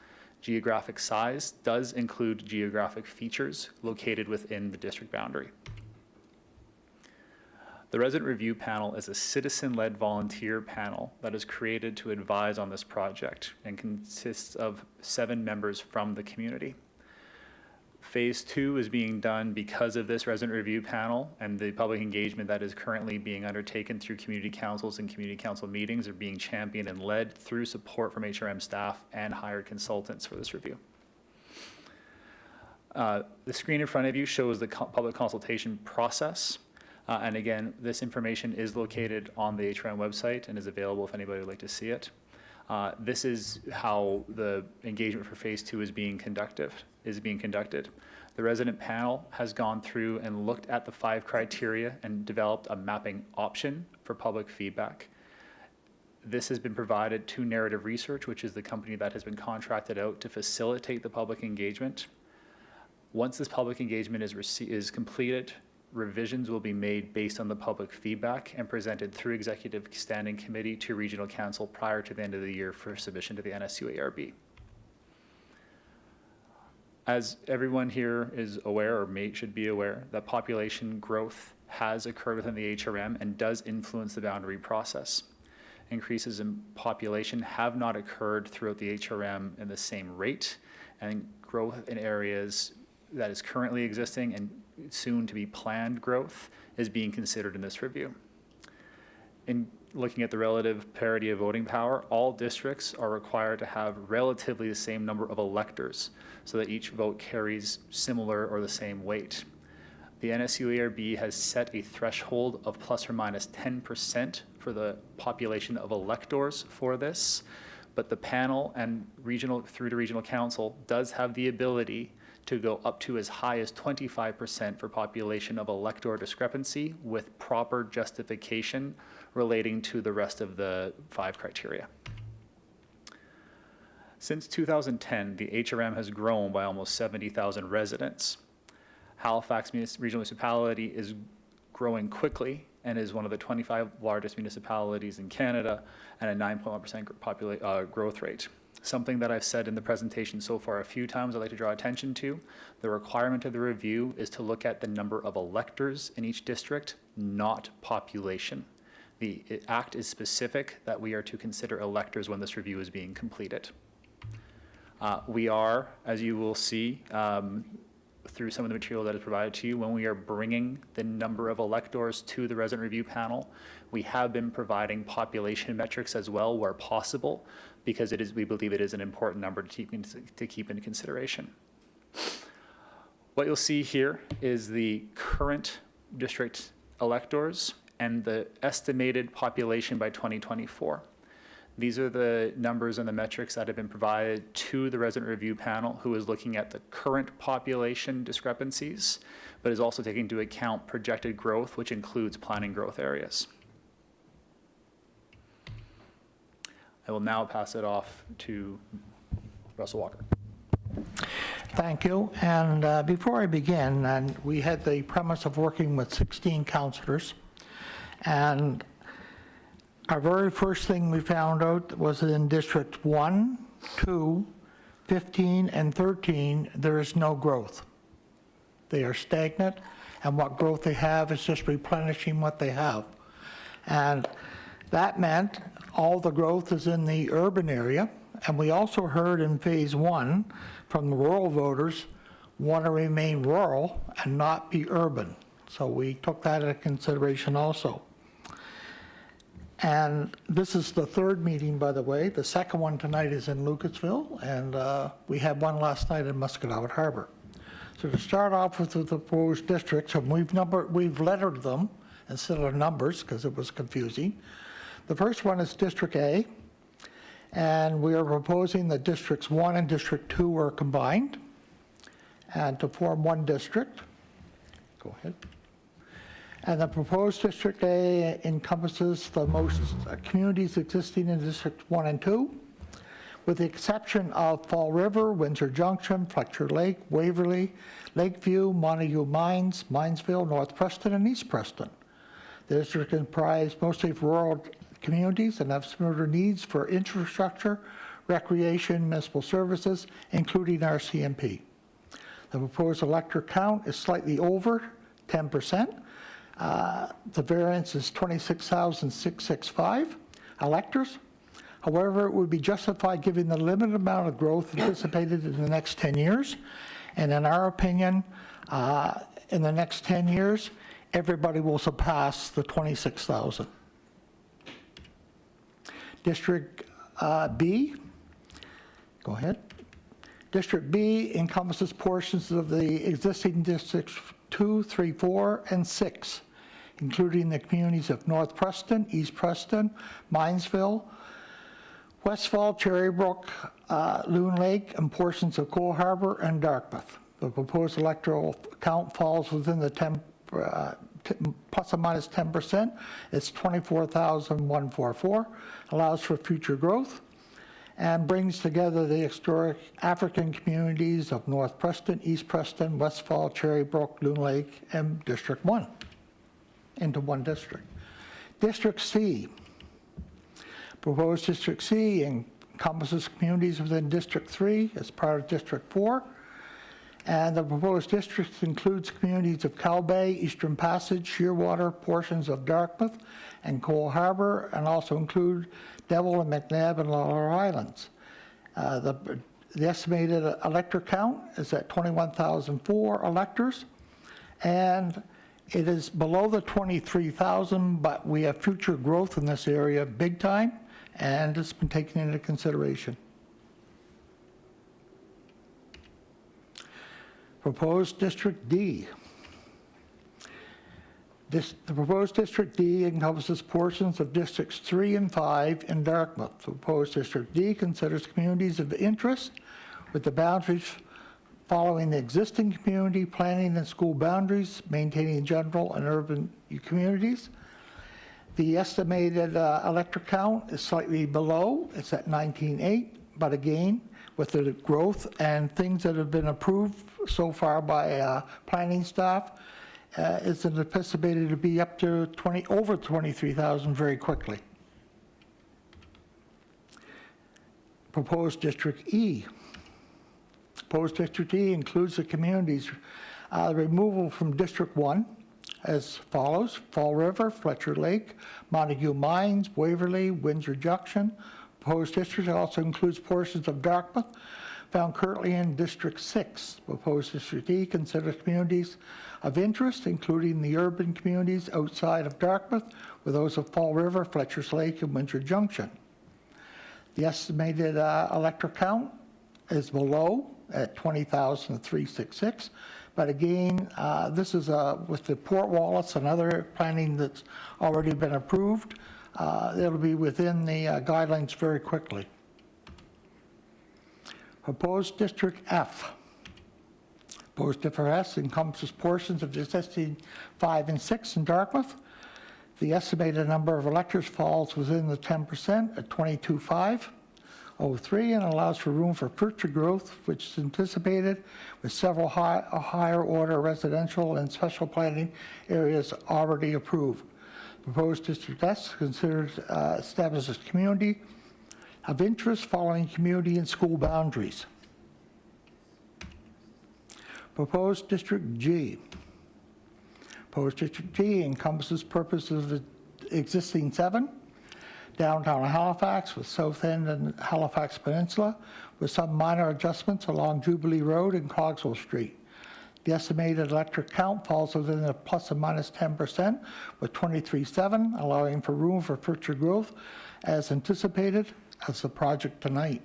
Geographic size does include geographic features located within the district boundary. The Resident Review Panel is a citizen-led volunteer panel that is created to advise on this project and consists of 7 members from the community. Phase 2 is being done because of this Resident Review Panel, and the public engagement that is currently being undertaken through community councils and community council meetings are being championed and led through support from HRM staff and hired consultants for this review. The screen in front of you shows the public consultation process. And again, this information is located on the HRM website and is available if anybody would like to see it. This is how the engagement for phase 2 is being conducted. The resident panel has gone through and looked at the 5 criteria and developed a mapping option for public feedback. This has been provided to Narrative Research, which is the company that has been contracted out to facilitate the public engagement. Once this public engagement is completed, revisions will be made based on the public feedback and presented through Executive Standing Committee to Regional Council prior to the end of the year for submission to the NSU-ARB. As everyone here is aware, or should be aware, that population growth has occurred within the HRM and does influence the boundary process. Increases in population have not occurred throughout the HRM in the same rate, and growth in areas that is currently existing and soon to be planned growth is being considered in this review. In looking at the relative parity of voting power, all districts are required to have relatively the same number of electors so that each vote carries similar or the same weight. The NSU-ARB has set a threshold of plus or minus 10% for the population of electors for this, but the panel and through to regional council does have the ability to go up to as high as 25% for population of elector discrepancy with proper justification relating to the rest of the 5 criteria. Since 2010, the HRM has grown by almost 70,000 residents. Halifax Regional Municipality is growing quickly and is one of the 25 largest municipalities in Canada and a 9.1% growth rate. Something that I've said in the presentation so far a few times I'd like to draw attention to. The requirement of the review is to look at the number of electors in each district, not population. The act is specific that we are to consider electors when this review is being completed. We are, as you will see, through some of the material that is provided to you, when we are bringing the number of electors to the resident review panel, we have been providing population metrics as well where possible, because we believe it is an important number to keep into consideration. What you'll see here is the current district electors and the estimated population by 2024. These are the numbers and the metrics that have been provided to the resident review panel, who is looking at the current population discrepancies, but is also taking into account projected growth, which includes planning growth areas. I will now pass it off to Russell Walker. Thank you. And before I begin, and we had the premise of working with 16 councillors, and our very first thing we found out was that in District 1, 2, 15, and 13, there is no growth. They are stagnant, and what growth they have is just replenishing what they have. And that meant all the growth is in the urban area, and we also heard in Phase 1 from the rural voters want to remain rural and not be urban. So we took that into consideration also. And this is the 3rd meeting, by the way. The second one tonight is in Lucasville, and we had one last night in Muscatowit Harbor. So to start off with the proposed districts, and we've lettered them instead of numbers because it was confusing. The first one is District A, and we are proposing that Districts 1 and District 2 are combined and to form one district. Go ahead. And the proposed District A encompasses the most communities existing in District 1 and 2, with the exception of Fall River, Windsor Junction, Fletcher Lake, Waverly, Lakeview, Montague Mines, Minesville, North Preston, and East Preston. The district comprised mostly of rural communities and have similar needs for infrastructure, recreation, municipal services, including RCMP. The proposed elector count is slightly over 10%. The variance is 26,665 electors. However, it would be justified given the limited amount of growth anticipated in the next 10 years. And in our opinion, in the next 10 years, everybody will surpass the 26,000. District B, go ahead. District B encompasses portions of the existing districts 2, 3, 4, and 6, including the communities of North Preston, East Preston, Minesville, Westfall, Cherrybrook, Loon Lake, and portions of Cole Harbour and Dartmouth. The proposed electoral count falls within the plus or minus 10%. It's 24,144, allows for future growth, and brings together the historic African communities of North Preston, East Preston, Westfall, Cherrybrook, Loon Lake, and District 1 into one district. District C. Proposed District C encompasses communities within District 3 as part of District 4. And the proposed district includes communities of Cow Bay, Eastern Passage, Shearwater, portions of Dartmouth, and Cole Harbour, and also include Devil and McNabb and Lalor Islands. The estimated elector count is at 21,004 electors, and it is below the 23,000, but we have future growth in this area big time, and it's been taken into consideration. Proposed District D. The proposed District D encompasses portions of Districts 3 and 5 in Dartmouth. The proposed District D considers communities of interest with the boundaries following the existing community planning and school boundaries, maintaining general and urban communities. The estimated elector count is slightly below. It's at 19,800, but again, with the growth and things that have been approved so far by planning staff, it's anticipated to be up to over 23,000 very quickly. Proposed District E. Proposed District E includes the communities removal from District 1 as follows: Fall River, Fletcher Lake, Montague Mines, Waverly, Windsor Junction. Proposed district also includes portions of Dartmouth, found currently in District 6. Proposed District E considers communities of interest, including the urban communities outside of Dartmouth, with those of Fall River, Fletcher's Lake, and Windsor Junction. The estimated elector count is below at 20,366. But again, this is with the Port Wallace and other planning that's already been approved. It'll be within the guidelines very quickly. Proposed District F. Proposed District F encompasses portions of the existing 5 and 6 in Dartmouth. The estimated number of electors falls within the 10% at 22,503 and allows for room for future growth, which is anticipated with several higher order residential and special planning areas already approved. Proposed District S considers establishes community of interest following community and school boundaries. Proposed District G. Proposed District G encompasses purposes of the existing 7, downtown Halifax with South End and Halifax Peninsula, with some minor adjustments along Jubilee Road and Cogswell Street. The estimated electric count falls within the plus or minus 10% with 23,700, allowing for room for future growth as anticipated as the project tonight.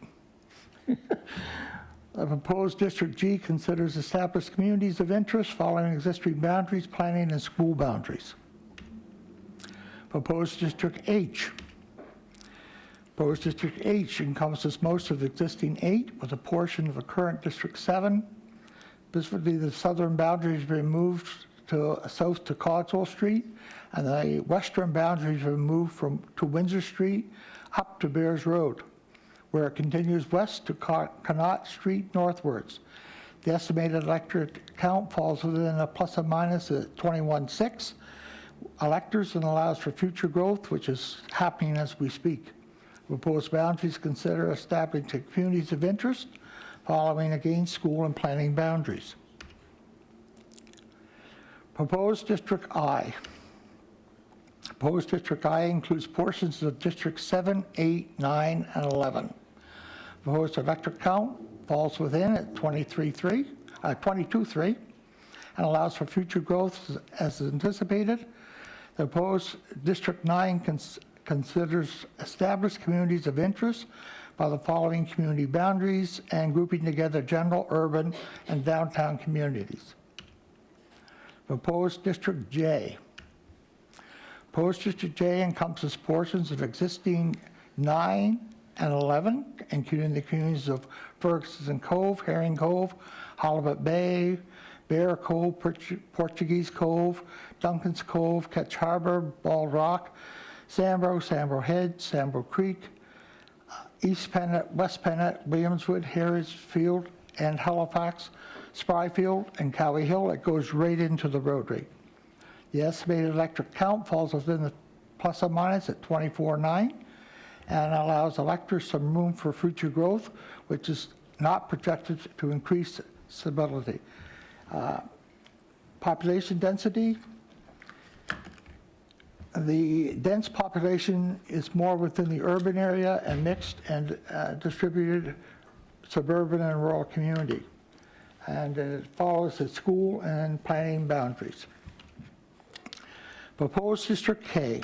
The proposed District G considers established communities of interest following existing boundaries, planning, and school boundaries. Proposed District H. Proposed District H encompasses most of the existing 8 with a portion of the current District 7. Specifically, the southern boundary has been moved to south to Cogswell Street, and the western boundary has been moved to Windsor Street up to Bears Road, where it continues west to Connaught Street northwards. The estimated electorate count falls within a plus or minus at 21.6 electors and allows for future growth, which is happening as we speak. Proposed boundaries consider establishing communities of interest, following again school and planning boundaries. Proposed District I. Proposed District I includes portions of District 7, 8, 9, and 11. Proposed electorate count falls within at 22.3 and allows for future growth as anticipated. The proposed District 9 considers established communities of interest by the following community boundaries and grouping together general, urban, and downtown communities. Proposed District J. Proposed District J encompasses portions of existing 9 and 11, including the communities of Ferguson Cove, Herring Cove, Halibut Bay, Bear Cove, Portuguese Cove, Duncan's Cove, Ketch Harbor, Bald Rock, Sambro Head, Sambro Creek, East Pennant, West Pennant, Williamswood, Harrisfield, and Halifax, Spryfield, and Cowie Hill. It goes right into the rotary. The estimated electorate count falls within the plus or minus at 24.9 and allows electors some room for future growth, which is not projected to increase stability. Population density. The dense population is more within the urban area and mixed and distributed suburban and rural community. And it follows the school and planning boundaries. Proposed District K.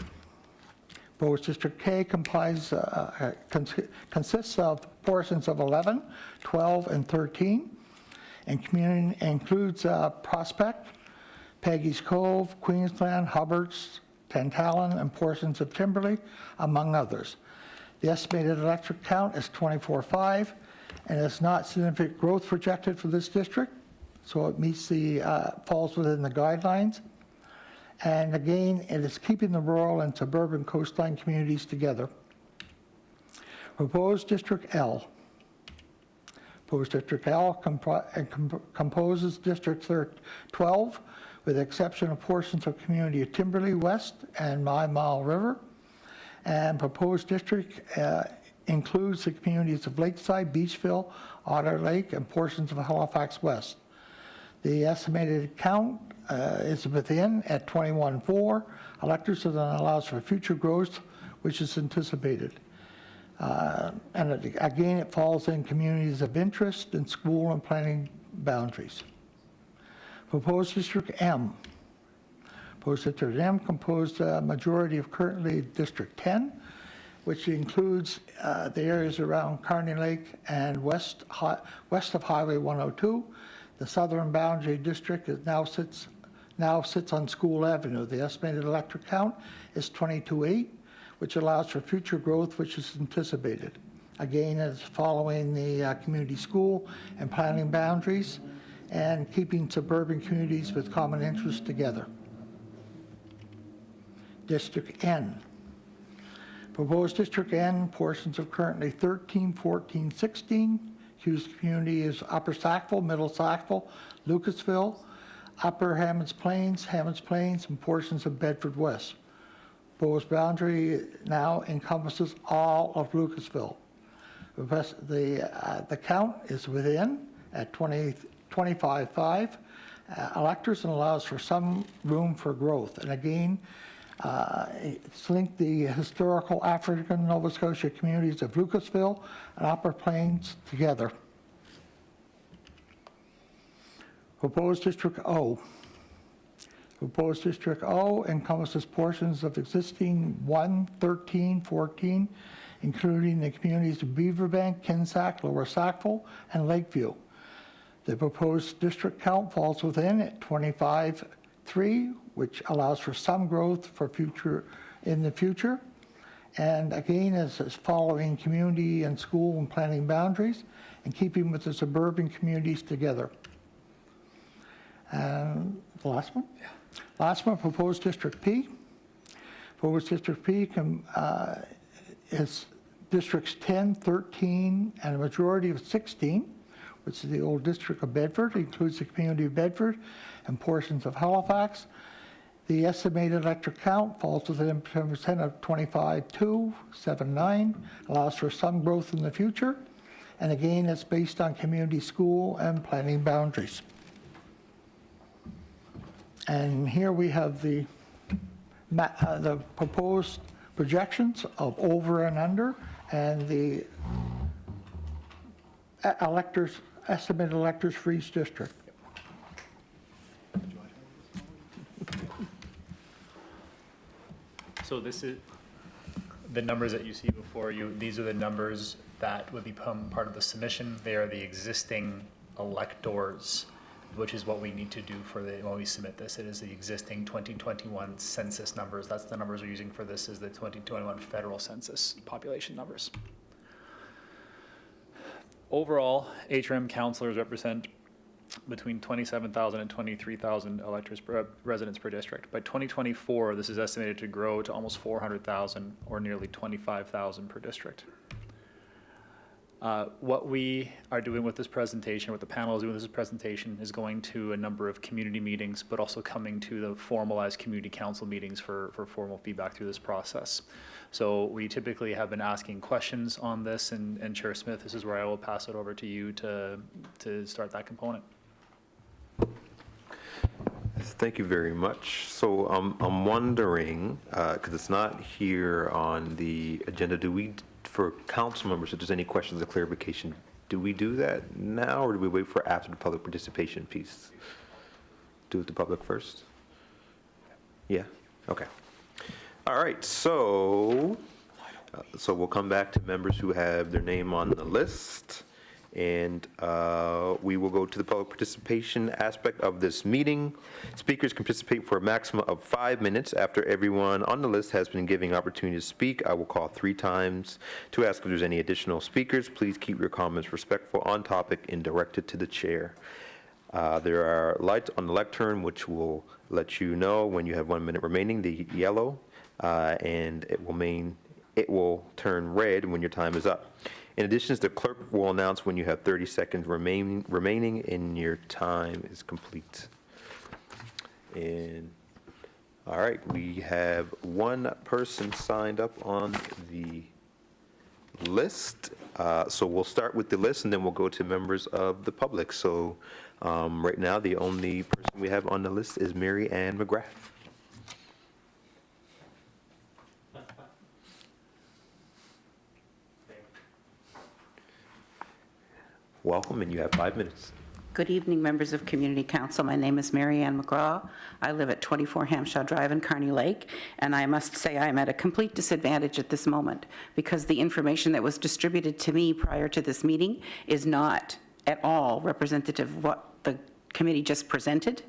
Proposed District K consists of portions of 11, 12, and 13, and community includes Prospect, Peggy's Cove, Queensland, Hubbard's, Tantallon, and portions of Timberley, among others. The estimated electorate count is 24.5, and it's not significant growth projected for this district, so it meets the, falls within the guidelines. And again, it is keeping the rural and suburban coastline communities together. Proposed District L. Proposed District L composes District 12, with the exception of portions of community of Timberley West and My Mile River. And proposed district includes the communities of Lakeside, Beachville, Otter Lake, and portions of Halifax West. The estimated count is within at 21.4 electors, and allows for future growth, which is anticipated. And again, it falls in communities of interest and school and planning boundaries. Proposed District M. Proposed District M composed a majority of currently District 10, which includes the areas around Kearney Lake and west of Highway 102. The southern boundary district now sits on School Avenue. The estimated electorate count is 22.8, which allows for future growth, which is anticipated. Again, it's following the community school and planning boundaries and keeping suburban communities with common interests together. District N. Proposed District N, portions of currently 13, 14, 16. Hughes community is Upper Sackville, Middle Sackville, Lucasville, Upper Hammonds Plains, and portions of Bedford West. Proposed boundary now encompasses all of Lucasville. The count is within at 25.5 electors and allows for some room for growth. And again, it's linked the historical African Nova Scotia communities of Lucasville and Upper Plains together. Proposed District O. Proposed District O encompasses portions of existing 1, 13, 14, including the communities of Beaverbank, Kinsack, Lower Sackville, and Lakeview. The proposed district count falls within at 25.3, which allows for some growth for in the future. And again, is following community and school and planning boundaries and keeping with the suburban communities together. And the last one? Yeah. Last one, proposed District P. Proposed District P is Districts 10, 13, and a majority of 16, which is the old District of Bedford, includes the community of Bedford and portions of Halifax. The estimated electric count falls within 10% of 25,279, allows for some growth in the future. And again, it's based on community school and planning boundaries. And here we have the proposed projections of over and under, and the estimated electors for each district. So this is, the numbers that you see before you, these are the numbers that would become part of the submission. They are the existing electors, which is what we need to do for when we submit this. It is the existing 2021 census numbers. That's the numbers we're using for this, is the 2021 federal census population numbers. Overall, HRM councilors represent between 27,000 and 23,000 residents per district. By 2024, this is estimated to grow to almost 400,000, or nearly 25,000 per district. What we are doing with this presentation, what the panel is doing with this presentation, is going to a number of community meetings, but also coming to the formalized community council meetings for formal feedback through this process. So we typically have been asking questions on this, and Chair Smith, this is where I will pass it over to you to start that component. Thank you very much. So I'm wondering, because it's not here on the agenda, for council members, if there's any questions or clarification, do we do that now, or do we wait for after the public participation piece? Do it with the public first? Yeah? Okay. All right, so we'll come back to members who have their name on the list, and we will go to the public participation aspect of this meeting. Speakers can participate for a maximum of 5 minutes. After everyone on the list has been given opportunity to speak, I will call 3 times to ask if there's any additional speakers. Please keep your comments respectful, on topic, and directed to the chair. There are lights on the lectern which will let you know when you have 1 minute remaining, the yellow, and it will turn red when your time is up. In addition, the clerk will announce when you have 30 seconds remaining and your time is complete. And, all right, we have 1 person signed up on the list. So we'll start with the list, and then we'll go to members of the public. So right now, the only person we have on the list is Mary Ann McGrath. Welcome, and you have 5 minutes. Good evening, members of Community Council. My name is Mary Ann McGraw. I live at 24 Hampshire Drive in Kearney Lake, and I must say I am at a complete disadvantage at this moment because the information that was distributed to me prior to this meeting is not at all representative of what the committee just presented.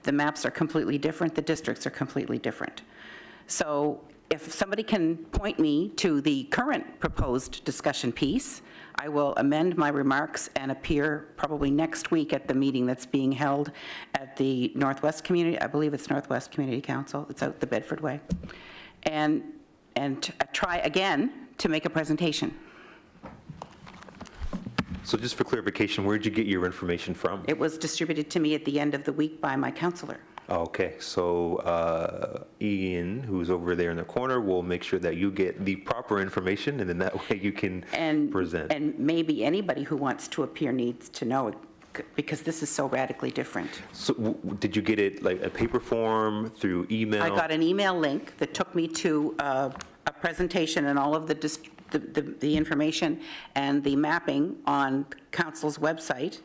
The maps are completely different. The districts are completely different. So if somebody can point me to the current proposed discussion piece, I will amend my remarks and appear probably next week at the meeting that's being held at the Northwest Community, I believe it's Northwest Community Council, it's out the Bedford way, and try again to make a presentation. So just for clarification, where did you get your information from? It was distributed to me at the end of the week by my counselor. Okay, so Ian, who's over there in the corner, will make sure that you get the proper information, and then that way you can present. And maybe anybody who wants to appear needs to know it, because this is so radically different. So did you get it like a paper form, through email? I got an email link that took me to a presentation and all of the information and the mapping on council's website,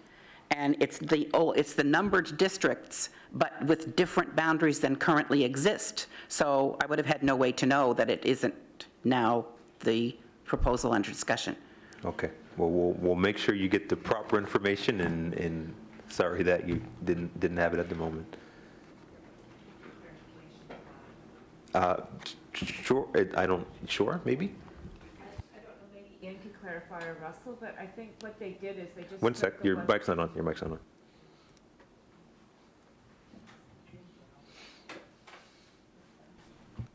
and it's the numbered districts, but with different boundaries than currently exist. So I would have had no way to know that it isn't now the proposal under discussion. Okay, well, we'll make sure you get the proper information, and sorry that you didn't have it at the moment. Sure, sure, maybe? I don't know, maybe Ian could clarify, or Russell, but I think what they did is they just. One sec, your mic's not on, your mic's not on.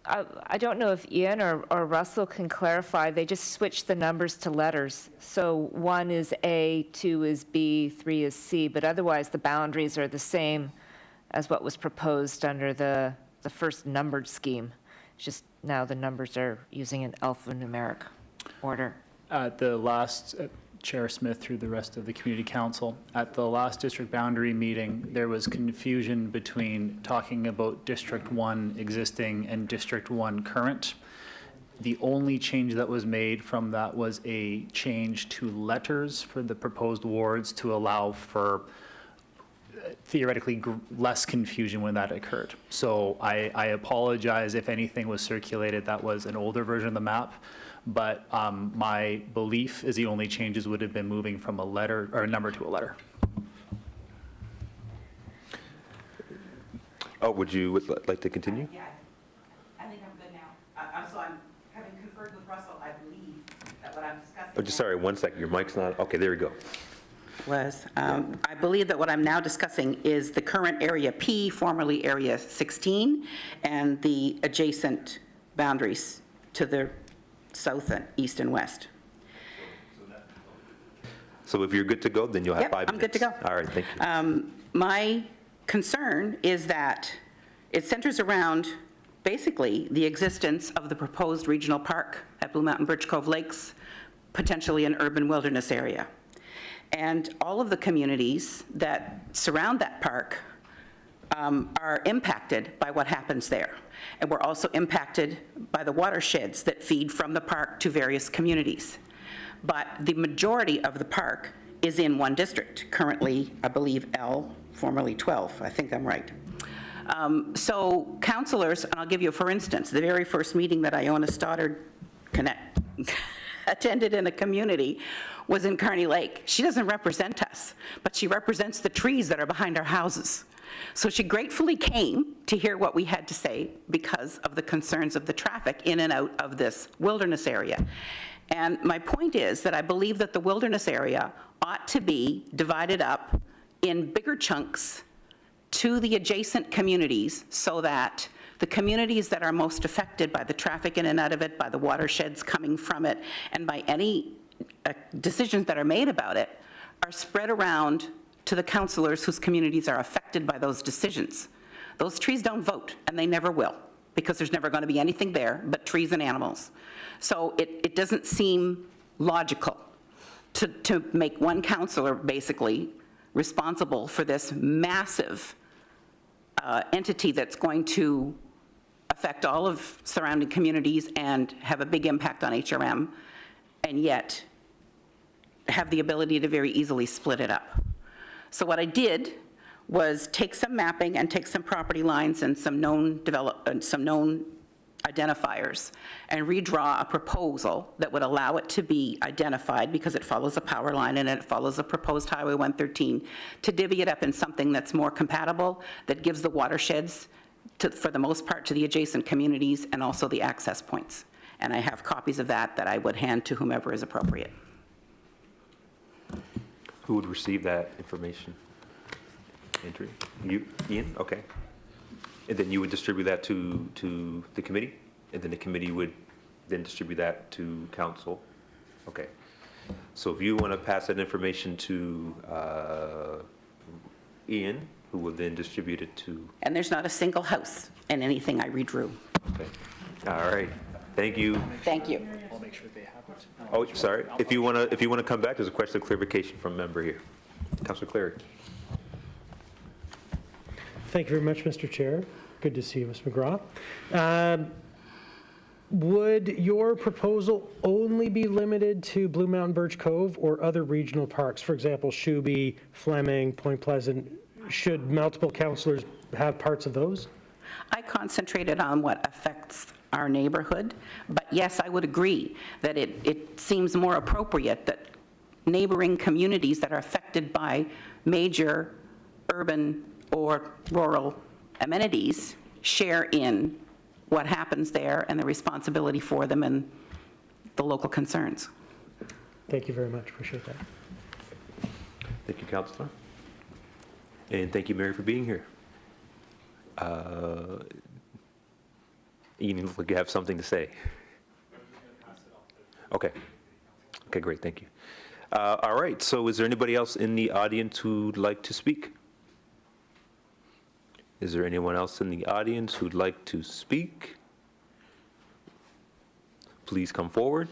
I don't know if Ian or Russell can clarify, they just switched the numbers to letters. So 1 is A, 2 is B, 3 is C, but otherwise the boundaries are the same as what was proposed under the first numbered scheme. It's just now the numbers are using an alphanumeric order. At the last, Chair Smith through the rest of the community council, at the last district boundary meeting, there was confusion between talking about District 1 existing and District 1 current. The only change that was made from that was a change to letters for the proposed wards to allow for theoretically less confusion when that occurred. So I apologize if anything was circulated that was an older version of the map, but my belief is the only changes would have been moving from a letter or a number to a letter. Oh, would you like to continue? Yeah, I think I'm good now. So I'm, having conferred with Russell, I believe that what I'm discussing. Oh, just sorry, 1 second, your mic's not, okay, there we go. I believe that what I'm now discussing is the current Area P, formerly Area 16, and the adjacent boundaries to the south and east and west. So if you're good to go, then you'll have Yep, 5 minutes. I'm good to go. All right, thank you. My concern is that it centers around basically the existence of the proposed regional park at Blue Mountain Birch Cove Lakes, potentially an urban wilderness area. And all of the communities that surround that park are impacted by what happens there. And we're also impacted by the watersheds that feed from the park to various communities. But the majority of the park is in one district, currently, I believe, L, formerly 12, I think I'm right. So councilors, and I'll give you, for instance, the very first meeting that Iona Stoddard attended in a community was in Kearney Lake. She doesn't represent us, but she represents the trees that are behind our houses. So she gratefully came to hear what we had to say because of the concerns of the traffic in and out of this wilderness area. And my point is that I believe that the wilderness area ought to be divided up in bigger chunks to the adjacent communities so that the communities that are most affected by the traffic in and out of it, by the watersheds coming from it, and by any decisions that are made about it, are spread around to the councilors whose communities are affected by those decisions. Those trees don't vote, and they never will, because there's never going to be anything there but trees and animals. So it doesn't seem logical to make one councilor basically responsible for this massive entity that's going to affect all of surrounding communities and have a big impact on HRM, and yet have the ability to very easily split it up. So what I did was take some mapping and take some property lines and some known identifiers and redraw a proposal that would allow it to be identified, because it follows a power line and it follows a proposed Highway 113, to divvy it up in something that's more compatible, that gives the watersheds, for the most part, to the adjacent communities and also the access points. And I have copies of that I would hand to whomever is appropriate. Who would receive that information? Andrew? You, Ian? Okay. And then you would distribute that to the committee? And then the committee would then distribute that to council? Okay. So if you want to pass that information to Ian, who will then distribute it to... And there's not a single house in anything I redrew. Okay. All right. Thank you. Thank you. I'll make sure they have it. Oh, sorry. If you want to come back, there's a question of clarification from a member here. Councilor Cleary. Thank you very much, Mr. Chair. Good to see you, Ms. McGraw. Would your proposal only be limited to Blue Mountain Birch Cove or other regional parks? For example, Shubie, Fleming, Point Pleasant. Should multiple councillors have parts of those? I concentrated on what affects our neighborhood, but yes, I would agree that it seems more appropriate that neighboring communities that are affected by major urban or rural amenities share in what happens there and the responsibility for them and the local concerns. Thank you very much. Appreciate that. Thank you, Councilor. And thank you, Mary, for being here. You look like you have something to say. Okay. Okay, great, thank you. All right, so is there anybody else in the audience who'd like to speak? Is there anyone else in the audience who'd like to speak? Please come forward.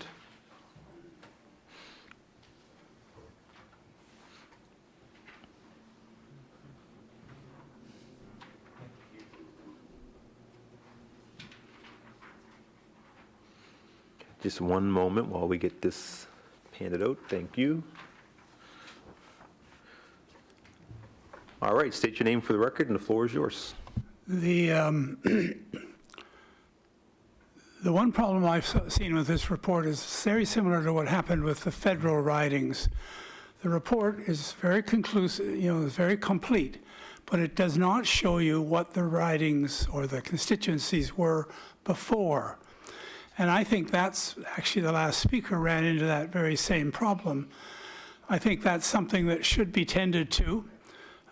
Just one moment while we get this handed out. Thank you. All right, state your name for the record, and the floor is yours. The the one problem I've seen with this report is very similar to what happened with the federal ridings. The report is very conclusive, is very complete, but it does not show you what the ridings or the constituencies were before. And I think that's actually, the last speaker ran into that very same problem. I think that's something that should be tended to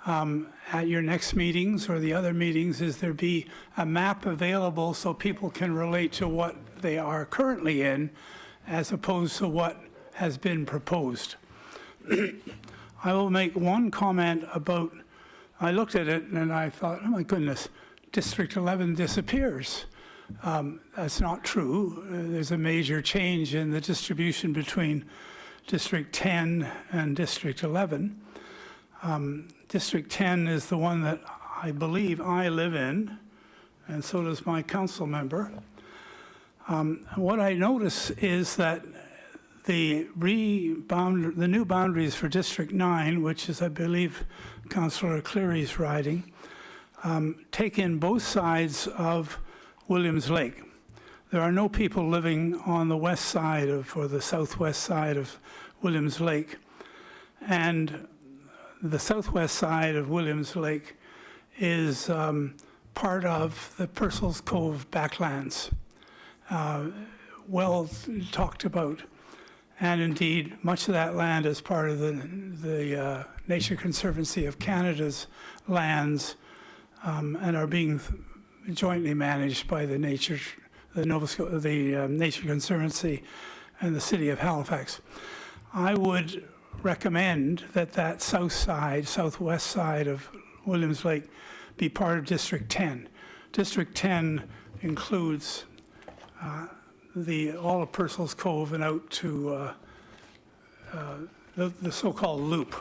at your next meetings or the other meetings, is there be a map available so people can relate to what they are currently in as opposed to what has been proposed. I will make one comment about, I looked at it and I thought, oh my goodness, District 11 disappears. That's not true. There's a major change in the distribution between District 10 and District 11. District 10 is the one that I believe I live in, and so does my council member. What I notice is that the new boundaries for District 9, which is, I believe, Councillor Cleary's riding, take in both sides of Williams Lake. There are no people living on the west side or the southwest side of Williams Lake. And the southwest side of Williams Lake is part of the Purcell's Cove backlands, well talked about. And indeed, much of that land is part of the Nature Conservancy of Canada's lands and are being jointly managed by the Nature Conservancy and the City of Halifax. I would recommend that southwest side of Williams Lake be part of District 10. District 10 includes all of Purcell's Cove and out to the so-called loop.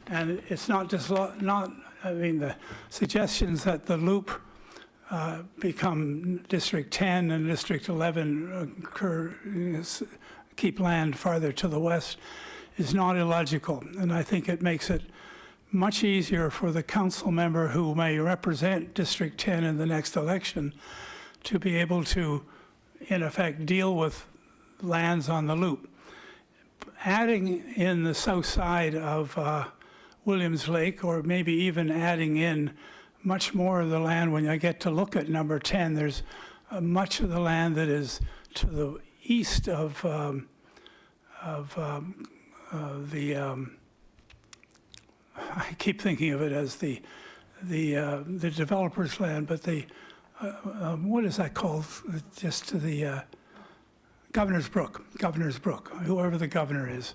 And it's not just, the suggestions that the loop become District 10 and District 11 keep land farther to the west is not illogical. And I think it makes it much easier for the council member who may represent District 10 in the next election to be able to, in effect, deal with lands on the loop. Adding in the south side of Williams Lake, or maybe even adding in much more of the land, when I get to look at number 10, there's much of the land that is to the east of I keep thinking of it as the developer's land, but what is that called? Just to the Governor's Brook, whoever the governor is.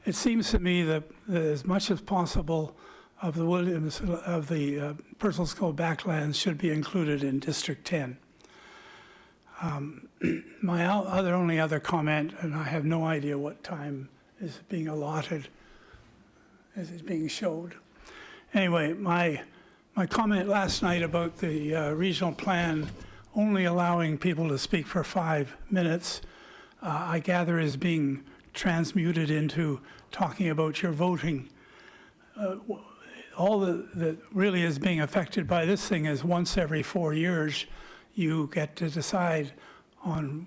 It seems to me that as much as possible of the Purcell's Cove backlands should be included in District 10. My only other comment, and I have no idea what time is being allotted, as is being showed. Anyway, my comment last night about the regional plan only allowing people to speak for 5 minutes, I gather is being transmuted into talking about your voting. All that really is being affected by this thing is once every 4 years, you get to decide on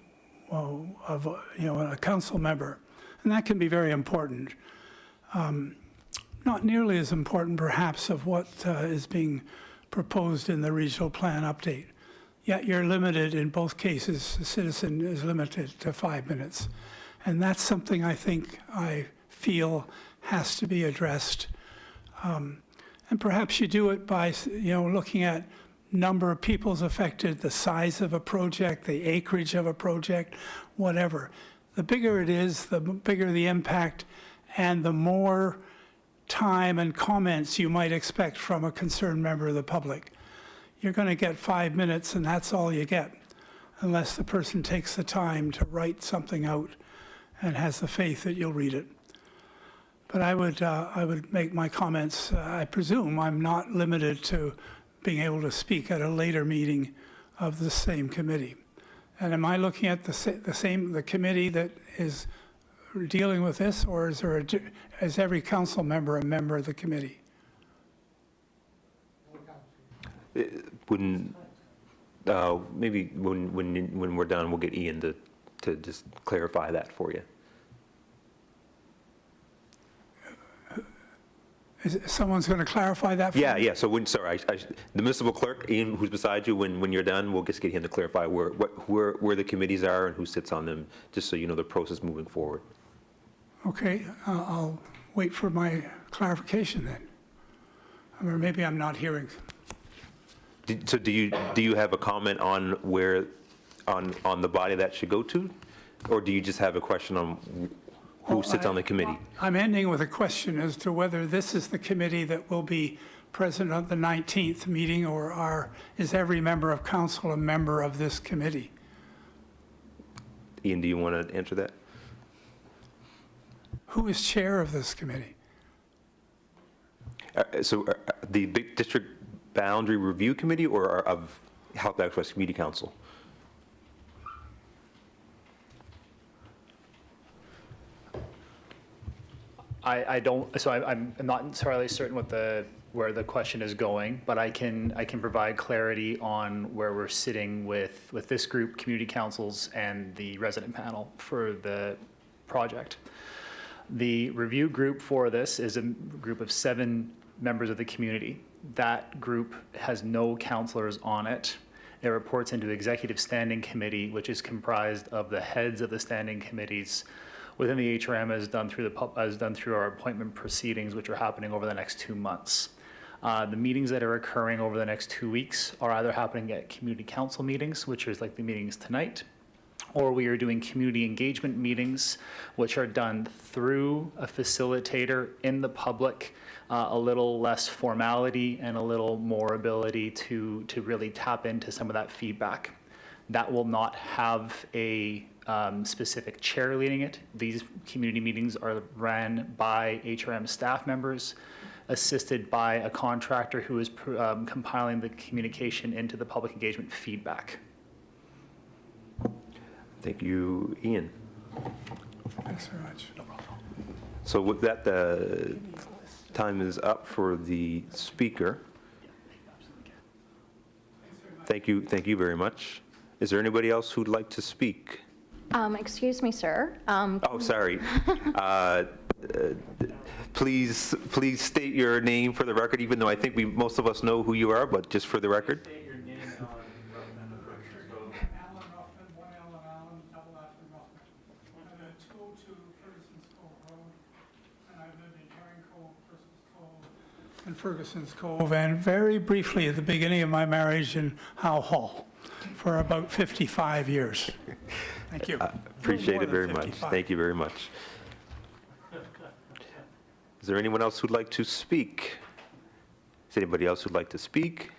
a council member, and that can be very important. Not nearly as important, perhaps, of what is being proposed in the regional plan update. Yet you're limited in both cases. The citizen is limited to 5 minutes, and that's something I feel has to be addressed. And perhaps you do it by looking at number of people's affected, the size of a project, the acreage of a project, whatever. The bigger it is, the bigger the impact, and the more time and comments you might expect from a concerned member of the public. You're going to get 5 minutes, and that's all you get, unless the person takes the time to write something out and has the faith that you'll read it. But I would make my comments, I presume I'm not limited to being able to speak at a later meeting of the same committee. And am I looking at the committee that is dealing with this, or is every council member a member of the committee? Maybe when we're done, we'll get Ian to just clarify that for you. Someone's going to clarify that for me? Yeah. So the municipal clerk, Ian, who's beside you, when you're done, we'll just get him to clarify where the committees are and who sits on them, just so you know the process moving forward. Okay, I'll wait for my clarification then. Or maybe I'm not hearing. So do you have a comment on where, on the body that should go to? Or do you just have a question on who sits on the committee? I'm ending with a question as to whether this is the committee that will be present at the 19th meeting, or is every member of council a member of this committee? Ian, do you want to answer that? Who is chair of this committee? The big district boundary review committee, or of Halifax West Community Council? I don't, so I'm not entirely certain where the question is going, but I can provide clarity on where we're sitting with this group, community councils, and the resident panel for the project. The review group for this is a group of 7 members of the community. That group has no councillors on it. It reports into executive standing committee, which is comprised of the heads of the standing committees within the HRM, as done through our appointment proceedings, which are happening over the next 2 months. The meetings that are occurring over the next 2 weeks are either happening at community council meetings, which is like the meetings tonight, or we are doing community engagement meetings, which are done through a facilitator in the public, a little less formality and a little more ability to really tap into some of that feedback. That will not have a specific chair leading it. These community meetings are ran by HRM staff members, assisted by a contractor who is compiling the communication into the public engagement feedback. Thank you, Ian. Thanks very much. So with that, the time is up for the speaker. Thank you very much. Is there anybody else who'd like to speak? Excuse me, sir. Oh, sorry. Please state your name for the record, even though I think most of us know who you are, but just for the record. In Ferguson's Cove, and very briefly at the beginning of my marriage in Howe Hall for about 55 years. Thank you. Appreciate it very much. Thank you very much. Is there anyone else who'd like to speak? Is anybody else who'd like to speak?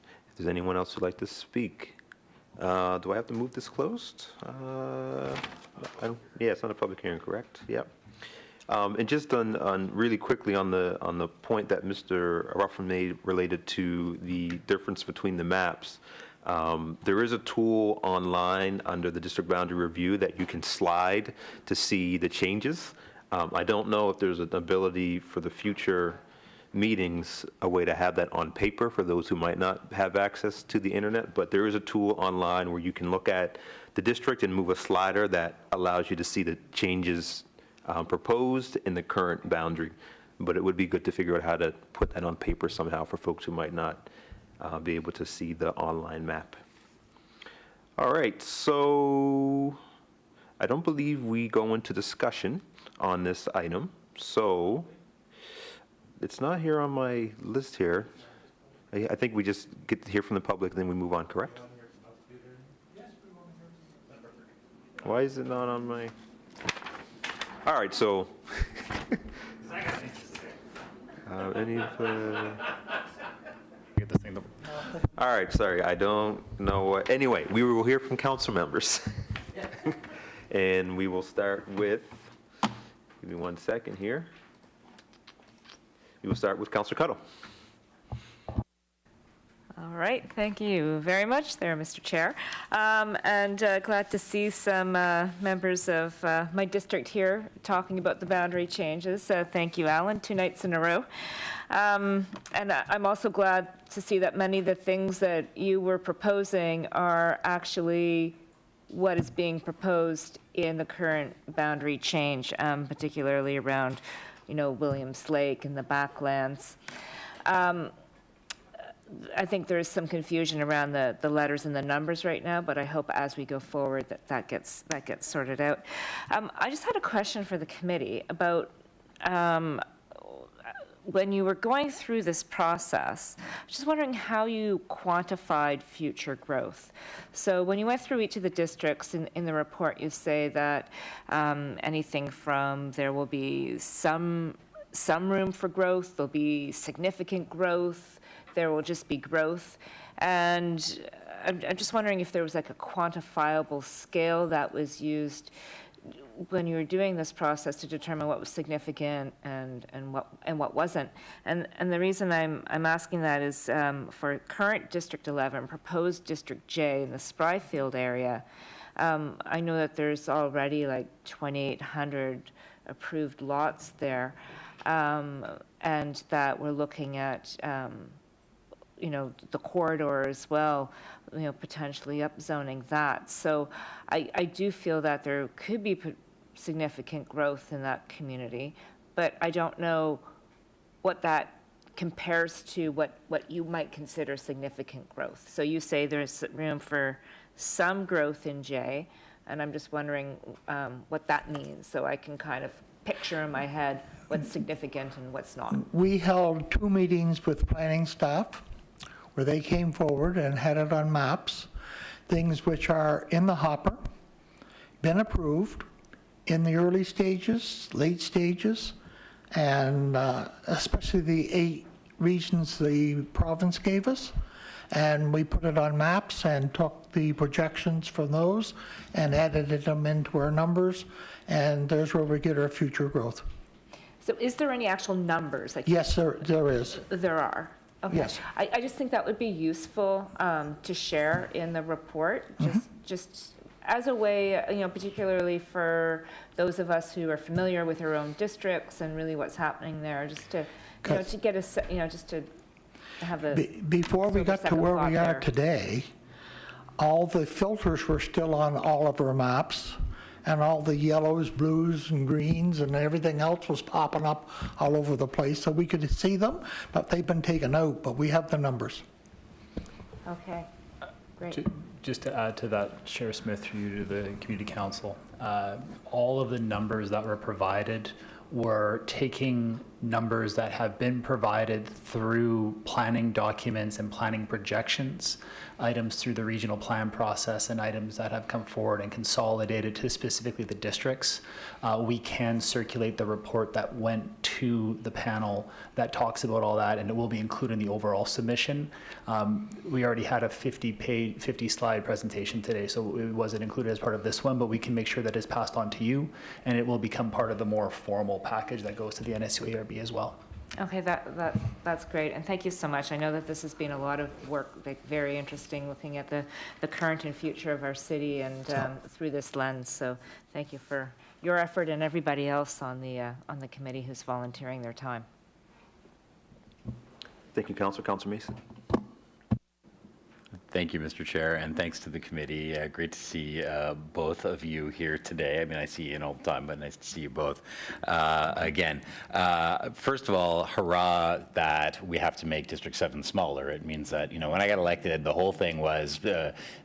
If there's anyone else who'd like to speak, do I have to move this closed? Yeah, it's not a public hearing, correct? Yep. And just on really quickly on the point that Mr. Ruffin made related to the difference between the maps, there is a tool online under the district boundary review that you can slide to see the changes. I don't know if there's an ability for the future meetings, a way to have that on paper for those who might not have access to the internet, but there is a tool online where you can look at the district and move a slider that allows you to see the changes proposed in the current boundary. But it would be good to figure out how to put that on paper somehow for folks who might not be able to see the online map. All right, so I don't believe we go into discussion on this item. So it's not here on my list here. I think we just get to hear from the public, then we move on, correct? Why is it not on my? All right, so. Any of the? Get this thing to- All right, sorry, I don't know what, anyway, we will hear from council members. And we will start with, give me 1 second here. We will start with Councilor Cuttle. All right, thank you very much there, Mr. Chair. And glad to see some members of my district here talking about the boundary changes. Thank you, Alan, 2 nights in a row. And I'm also glad to see that many of the things that you were proposing are actually what is being proposed in the current boundary change, particularly around, Williams Lake and the backlands. I think there is some confusion around the letters and the numbers right now, but I hope as we go forward that gets sorted out. I just had a question for the committee about when you were going through this process, just wondering how you quantified future growth. So when you went through each of the districts in the report, you say that anything from there will be some room for growth, there'll be significant growth, there will just be growth. And I'm just wondering if there was like a quantifiable scale that was used when you were doing this process to determine what was significant and what wasn't. And the reason I'm asking that is for current District 11, proposed District J in the Spryfield area, I know that there's already like 2,800 approved lots there, and that we're looking at the corridor as well, potentially upzoning that. So I do feel that there could be significant growth in that community, but I don't know what that compares to what you might consider significant growth. So you say there's room for some growth in J, and I'm just wondering what that means, so I can kind of picture in my head what's significant and what's not. We held 2 meetings with planning staff where they came forward and had it on maps, things which are in the hopper, been approved, in the early stages, late stages, and especially the 8 regions the province gave us. And we put it on maps and took the projections from those and edited them into our numbers, and there's where we get our future growth. So is there any actual numbers? Yes, there is. There are. Okay. Yes. I just think that would be useful to share in the report, just as a way, particularly for those of us who are familiar with our own districts and really what's happening there, just to, to get a, just to have a. Before we got to where we are there. today, all the filters were still on all of our maps, and all the yellows, blues, and greens, and everything else was popping up all over the place, so we could see them, but they've been taken out, but we have the numbers. Okay, great. Just to add to that, Chair Smith, through you to the Community Council, all of the numbers that were provided were taking numbers that have been provided through planning documents and planning projections, items through the regional plan process, and items that have come forward and consolidated to specifically the districts. We can circulate the report that went to the panel that talks about all that, and it will be included in the overall submission. We already had a 50-slide presentation today, so it wasn't included as part of this one, but we can make sure that it's passed on to you, and it will become part of the more formal package that goes to the NSU-ARB as well. Okay, that's great, and thank you so much. I know that this has been a lot of work, like very interesting, looking at the current and future of our city and through this lens. So thank you for your effort and everybody else on the committee who's volunteering their time. Thank you, Councilor. Councilor Mason. Thank you, Mr. Chair, and thanks to the committee. Great to see both of you here today. I mean, I see you all the time, but nice to see you both again. First of all, hurrah that we have to make District 7 smaller. It means that, when I got elected, the whole thing was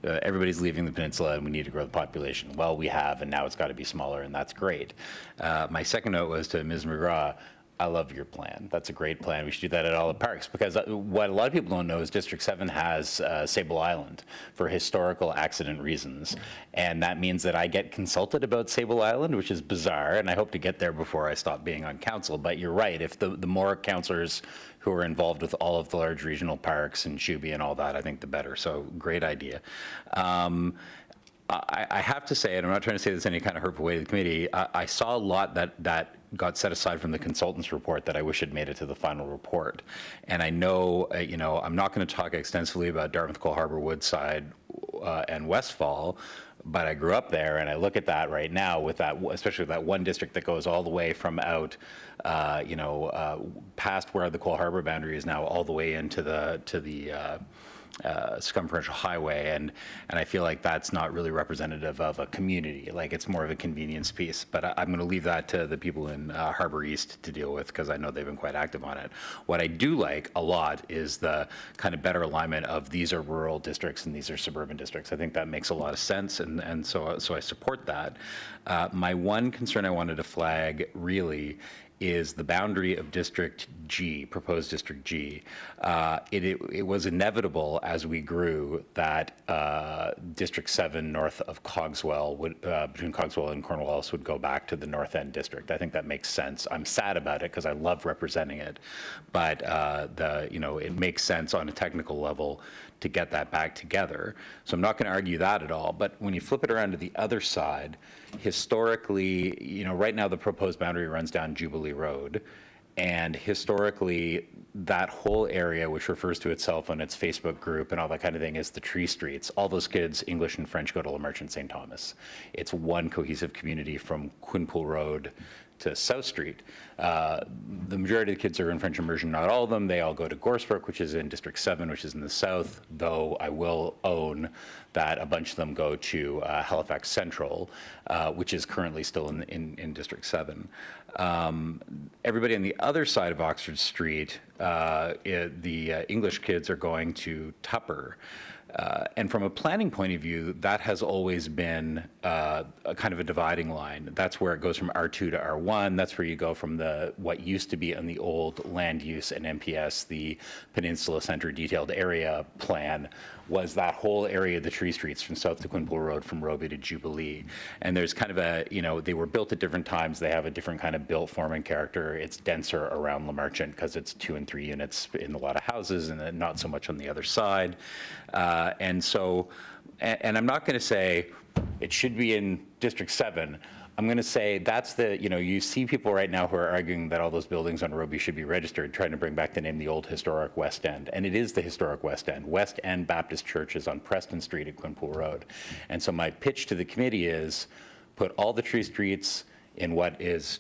everybody's leaving the peninsula and we need to grow the population. Well, we have, and now it's got to be smaller, and that's great. My second note was to Ms. McGraw. I love your plan. That's a great plan. We should do that at all the parks, because what a lot of people don't know is District 7 has Sable Island for historical accident reasons. And that means that I get consulted about Sable Island, which is bizarre, and I hope to get there before I stop being on council. But you're right, if the more councilors who are involved with all of the large regional parks and Shuby and all that, I think the better. So great idea. I have to say, and I'm not trying to say this in any kind of hurtful way to the committee, I saw a lot that got set aside from the consultant's report that I wish had made it to the final report. And I know, I'm not going to talk extensively about Dartmouth, Cole Harbour, Woodside, and Westfall, but I grew up there, and I look at that right now with that, especially with that one district that goes all the way from out, past where the Cole Harbour boundary is now, all the way into the circumferential highway, and I feel like that's not really representative of a community. Like, it's more of a convenience piece, but I'm going to leave that to the people in Harbour East to deal with, because I know they've been quite active on it. What I do like a lot is the kind of better alignment of these are rural districts and these are suburban districts. I think that makes a lot of sense, and so I support that. My one concern I wanted to flag really is the boundary of District G, proposed District G. It was inevitable as we grew that District 7 north of Cogswell, between Cogswell and Cornwallis, would go back to the North End District. I think that makes sense. I'm sad about it because I love representing it, but it makes sense on a technical level to get that back together. So I'm not going to argue that at all. But when you flip it around to the other side, historically, right now the proposed boundary runs down Jubilee Road. And historically, that whole area, which refers to itself on its Facebook group and all that kind of thing, is the Tree Streets. All those kids, English and French, go to Lamarche St. Thomas. It's one cohesive community from Quinpool Road to South Street. The majority of the kids are in French immersion, not all of them. They all go to Gorsebrook, which is in District 7, which is in the south, though I will own that a bunch of them go to Halifax Central, which is currently still in District 7. Everybody on the other side of Oxford Street, the English kids are going to Tupper. And from a planning point of view, that has always been a kind of a dividing line. That's where it goes from R2 to R1. That's where you go from what used to be on the old land use and MPS, the Peninsula Center Detailed Area Plan, was that whole area of the Tree Streets from South to Quinpool Road, from Roby to Jubilee. And there's kind of they were built at different times. They have a different kind of built form and character. It's denser around Lamarchant because it's 2 and 3 units in a lot of houses, and then not so much on the other side. And I'm not going to say it should be in District 7. I'm going to say that's you see people right now who are arguing that all those buildings on Roby should be registered, trying to bring back the name, the old historic West End. And it is the historic West End. West End Baptist Church is on Preston Street at Quinpool Road. And so my pitch to the committee is put all the Tree Streets in what is,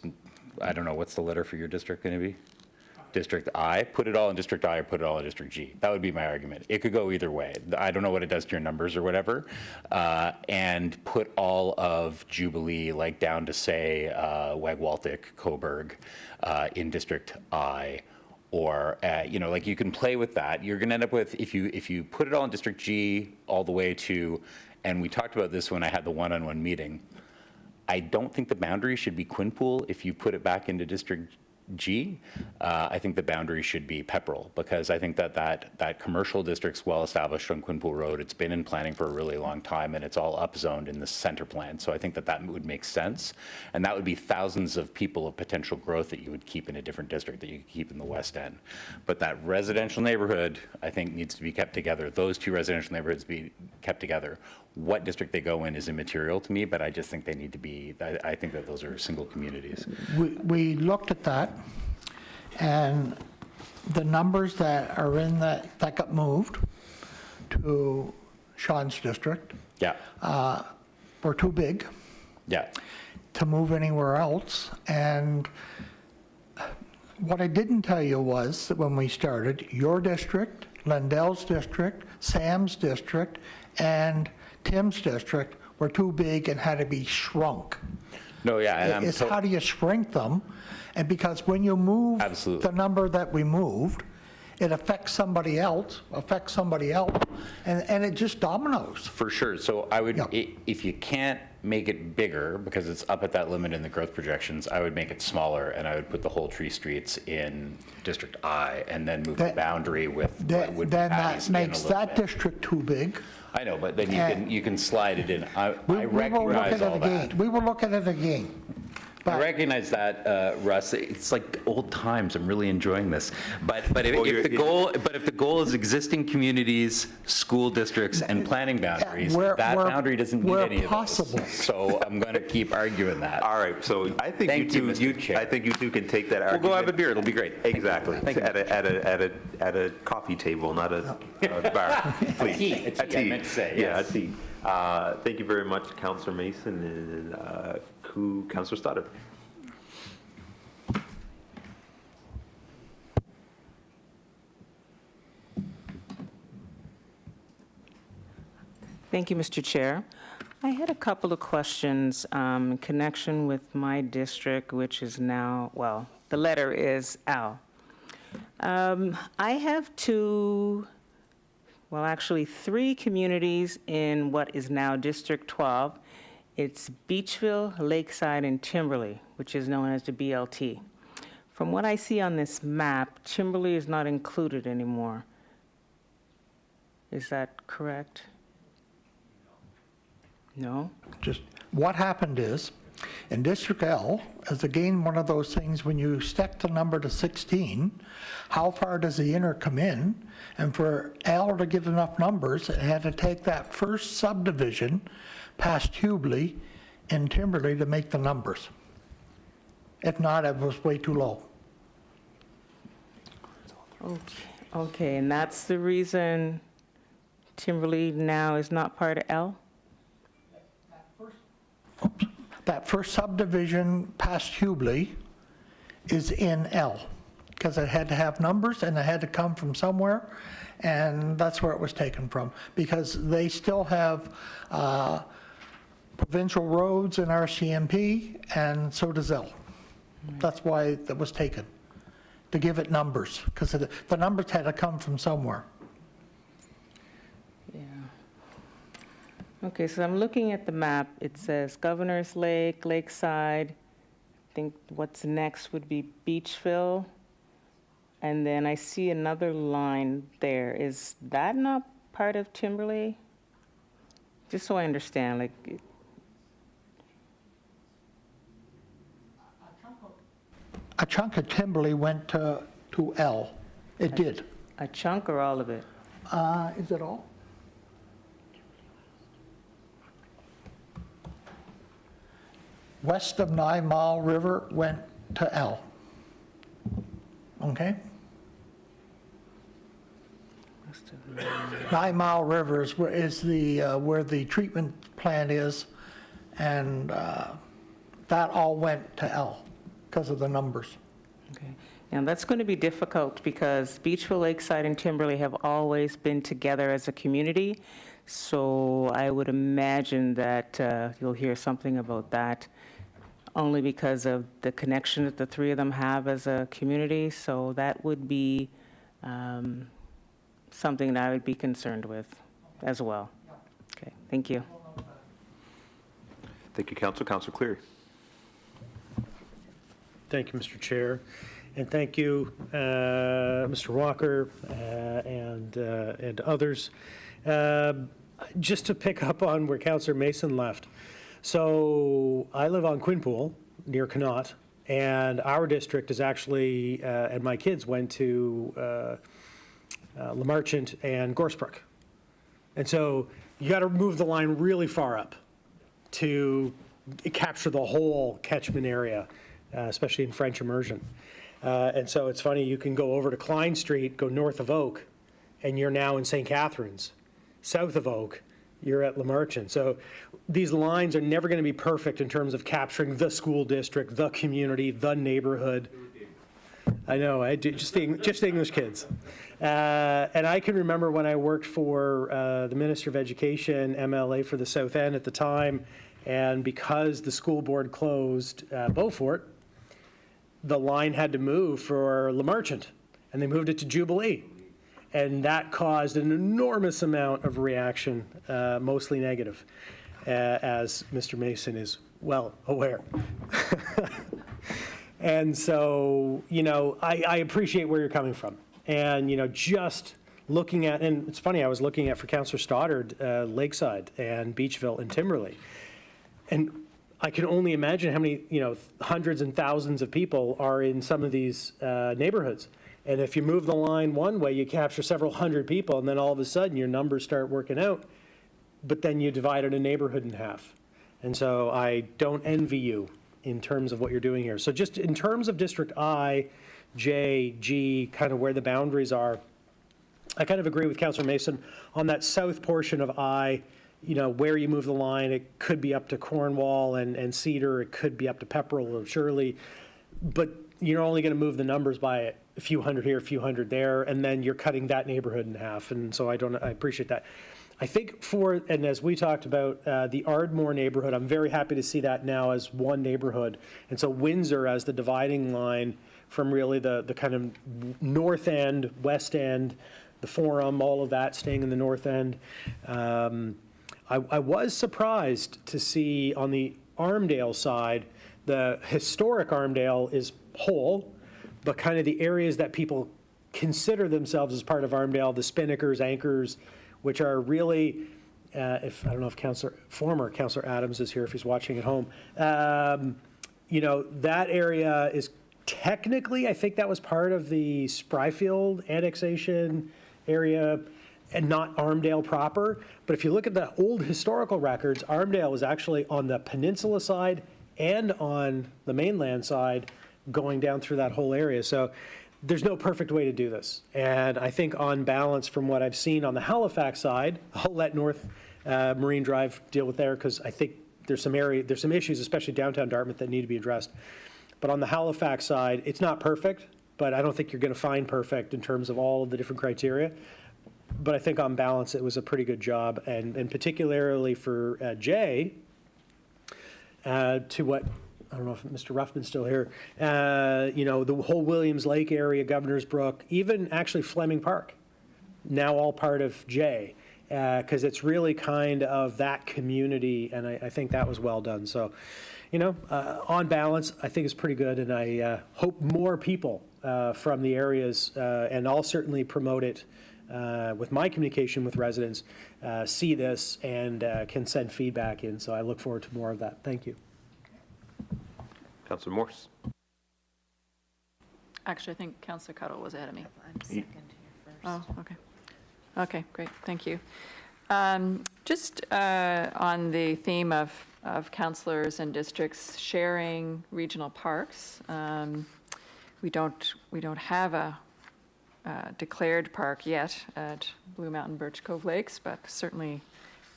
I don't know, what's the letter for your district going to be? District I, put it all in District I or put it all in District G. That would be my argument. It could go either way. I don't know what it does to your numbers or whatever. And put all of Jubilee, like down to say Wagwaltic, Coburg, in District I, or like you can play with that. You're going to end up with, if you put it all in District G all the way to, and we talked about this when I had the one-on-one meeting, I don't think the boundary should be Quinpool if you put it back into District G. I think the boundary should be Pepperell, because I think that commercial district's well established on Quinpool Road. It's been in planning for a really long time, and it's all upzoned in the center plan. So I think that would make sense, and that would be thousands of people of potential growth that you would keep in a different district that you could keep in the West End. But that residential neighborhood, I think, needs to be kept together. Those two residential neighborhoods be kept together. What district they go in is immaterial to me, but I just think they need to be, I think that those are single communities. We looked at that, and the numbers that are in that got moved to Sean's district were too big to move anywhere else. And what I didn't tell you was that when we started, your district, Lendell's district, Sam's district, and Tim's district were too big and had to be shrunk. No, yeah. It's how do you shrink them? And because when you move the number that we moved, it affects somebody else, and it just dominoes. For sure. So I would, if you can't make it bigger because it's up at that limit in the growth projections, I would make it smaller and I would put the whole Tree Streets in District I and then move the boundary with what would be Then Patty's that in a makes little that bit. district too big. I know, but then you can slide it in. I We will look recognize at all it that. again. We will look at it again. I But recognize that, Russ. It's like old times. I'm really enjoying this. But Well, if the goal is existing communities, school districts, and planning boundaries, where- that where- boundary doesn't need where any of possible. those. So I'm going to keep arguing that. All right, so I think Thank you you, two, Mr. Chair. I think you two can take that We'll argument. go have a beer. It'll be great. Exactly, Thank you. at a coffee table, not a bar, please. A tea, I meant to say, Yeah, a yes. tea. Thank you very much, Councillor Mason and Councillor Stoddard. Thank you, Mr. Chair. I had a couple of questions in connection with my district, which is now, well, the letter is L. I have actually three communities in what is now District 12. It's Beachville, Lakeside, and Timberley, which is known as the BLT. From what I see on this map, Timberley is not included anymore. Is that correct? No? just, what happened is, in District L, is again one of those things, when you stack the number to 16, how far does the inner come in? And for L to get enough numbers, it had to take that first subdivision past Hubli and Timberley to make the numbers. If not, it was way too low. Okay, and that's the reason Timberley now is not part of L? That first subdivision past Hubli is in L, because it had to have numbers and it had to come from somewhere, and that's where it was taken from, because they still have provincial roads in RCMP, and so does L. That's why that was taken, to give it numbers, because the numbers had to come from somewhere. Yeah. Okay, so I'm looking at the map. It says Governor's Lake, Lakeside. I think what's next would be Beachville. And then I see another line there. Is that not part of Timberley? Just so I understand, like, A chunk of Timberley went to L. It did. a chunk or all of it? Is it all? West of 9 Mile River went to L. Okay? 9 Mile River is where the treatment plant is, and that all went to L because of the numbers. Okay. Now, that's going to be difficult because Beachville, Lakeside, and Timberley have always been together as a community. So I would imagine that you'll hear something about that only because of the connection that the three of them have as a community. So that would be something that I would be concerned with as well. Okay, thank you. Thank you, Council. Councilor Cleary. Thank you, Mr. Chair, and thank you, Mr. Walker, and others. Just to pick up on where Councillor Mason left. So I live on Quinpool, near Connaught, and our district is actually, and my kids went to Lamarchant and Gorsebrook. And so you got to move the line really far up to capture the whole catchment area, especially in French immersion. And so it's funny, you can go over to Klein Street, go north of Oak, and you're now in St. Catharines. South of Oak, you're at Lamarchant. So these lines are never going to be perfect in terms of capturing the school district, the community, the neighborhood. I know, I do, just the English kids. And I can remember when I worked for the Minister of Education, MLA for the South End at the time, and because the school board closed Beaufort, the line had to move for Lamarchant, and they moved it to Jubilee. And that caused an enormous amount of reaction, mostly negative. as Mr. Mason is well aware. And so, I appreciate where you're coming from. And, just looking at, and it's funny, I was looking at for Councillor Stoddard, Lakeside and Beachville and Timberley. And I can only imagine how many, hundreds and thousands of people are in some of these neighborhoods. And if you move the line one way, you capture several hundred people, and then all of a sudden your numbers start working out, but then you divided a neighborhood in half. And so I don't envy you in terms of what you're doing here. So just in terms of District I, J, G, kind of where the boundaries are, I kind of agree with Councillor Mason on that south portion of I, where you move the line. It could be up to Cornwall and Cedar, it could be up to Pepperell or Shirley, but you're only going to move the numbers by a few hundred here, a few hundred there, and then you're cutting that neighborhood in half. And so I appreciate that. I think and as we talked about, the Ardmore neighborhood, I'm very happy to see that now as one neighborhood. And so Windsor as the dividing line from really the kind of north end, west end, the Forum, all of that staying in the north end. I was surprised to see on the Armdale side, the historic Armdale is whole, but kind of the areas that people consider themselves as part of Armdale, the Spinnakers, Anchors, which are really, I don't know if former Councillor Adams is here, if he's watching at home. That area is technically, I think that was part of the Spryfield annexation area and not Armdale proper. But if you look at the old historical records, Armdale was actually on the peninsula side and on the mainland side going down through that whole area. So there's no perfect way to do this. And I think on balance from what I've seen on the Halifax side, I'll let North Marine Drive deal with there because I think there's some issues, especially downtown Dartmouth, that need to be addressed. But on the Halifax side, it's not perfect, but I don't think you're going to find perfect in terms of all of the different criteria. But I think on balance, it was a pretty good job. And particularly for Jay, to what, I don't know if Mr. Ruffman's still here, the whole Williams Lake area, Governor's Brook, even actually Fleming Park, now all part of Jay, because it's really kind of that community, and I think that was well done. So, on balance, I think it's pretty good, and I hope more people from the areas, and I'll certainly promote it with my communication with residents, see this and can send feedback in. So I look forward to more of that. Thank you. Councillor Morse. Actually, I think Councillor Cuddle was ahead of me. I'm second here first. Oh, okay. Okay, great, thank you. Just on the theme of councillors and districts sharing regional parks, we don't have a declared park yet at Blue Mountain Birch Cove Lakes, but certainly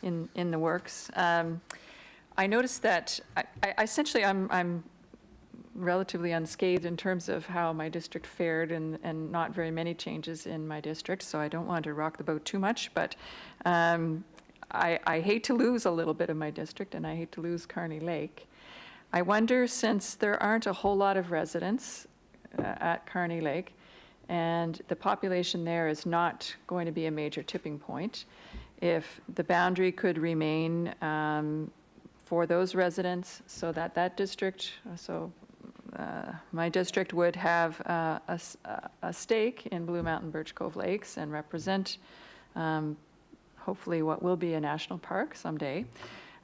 in the works. I noticed that I'm relatively unscathed in terms of how my district fared and not very many changes in my district, so I don't want to rock the boat too much, but I hate to lose a little bit of my district and I hate to lose Carney Lake. I wonder, since there aren't a whole lot of residents at Carney Lake and the population there is not going to be a major tipping point, if the boundary could remain for those residents so that district, my district would have a stake in Blue Mountain Birch Cove Lakes and represent hopefully what will be a national park someday.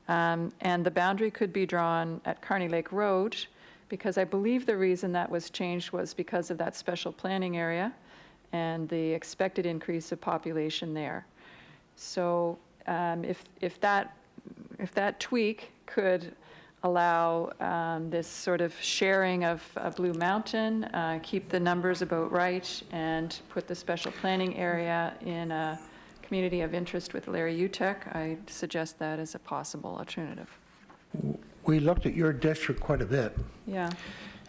And the boundary could be drawn at Carney Lake Road, because I believe the reason that was changed was because of that special planning area and the expected increase of population there. So if that tweak could allow this sort of sharing of Blue Mountain, keep the numbers about right, and put the special planning area in a community of interest with Larry UTEC, I suggest that as a possible alternative. We looked at your district quite a bit. Yeah.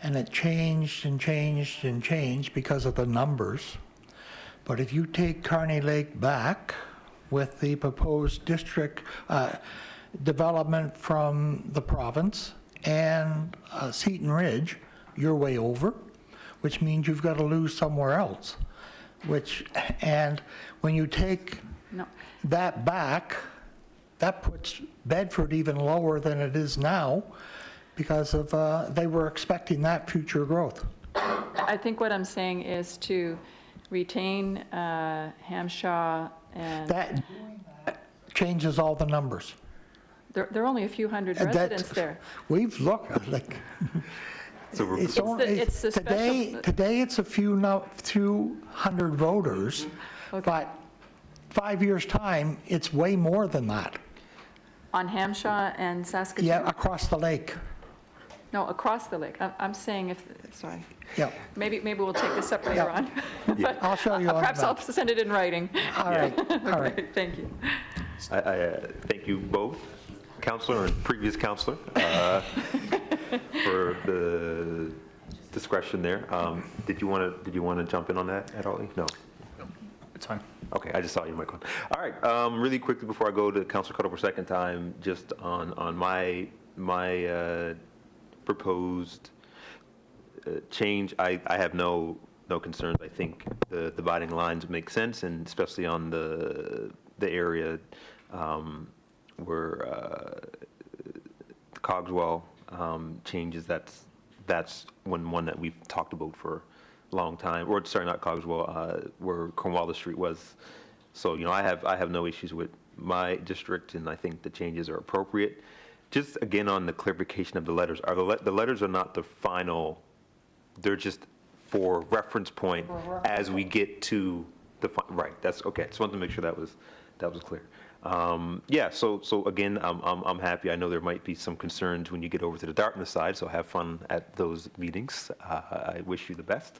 And it changed and changed and changed because of the numbers. But if you take Carney Lake back with the proposed district development from the province and Seton Ridge, you're way over, which means you've got to lose somewhere else. And when you take that back, that puts Bedford even lower than it is now because of, they were expecting that future growth. I think what I'm saying is to retain Hamshaw and That changes all the numbers. there are only a few hundred residents there. We've looked, like, So we're- It's the special- today it's a few hundred voters, but 5 years' time, it's way more than that. On Hamshaw and Saskatoon? Yeah, across the lake. No, across the lake. I'm saying if, sorry. Yeah. Maybe we'll take this up later Yeah. on. But I'll show you on the Perhaps I'll map. send it in writing. All right, all right. Okay, thank you. I thank you both, Counselor and previous Counselor, for the discretion there. Did you want to jump in on that at all? No? It's fine. Okay, I just saw your mic on. All right, really quickly before I go to Counselor Cuddle for a second time, just on my proposed change, I have no concerns. I think the dividing lines make sense, and especially on the area where Cogswell changes, that's one that we've talked about for a long time, or sorry, not Cogswell, where Cornwallis Street was. So, I have no issues with my district, and I think the changes are appropriate. Just again on the clarification of the letters, the letters are not the final, they're just for reference point as we get to the, right, that's, okay, just wanted to make sure that was clear. Yeah, so again, I'm happy. I know there might be some concerns when you get over to the Dartmouth side, so have fun at those meetings. I wish you the best.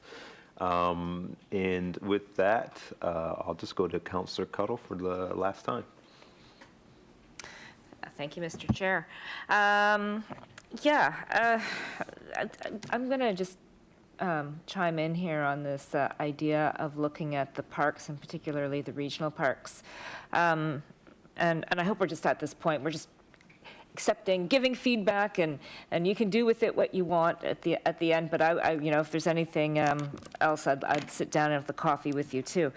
And with that, I'll just go to Councillor Cuddle for the last time. Thank you, Mr. Chair. I'm going to just chime in here on this idea of looking at the parks, and particularly the regional parks. And I hope we're just at this point, we're just accepting, giving feedback, and you can do with it what you want at the end. But I if there's anything else, I'd sit down and have the coffee with you too.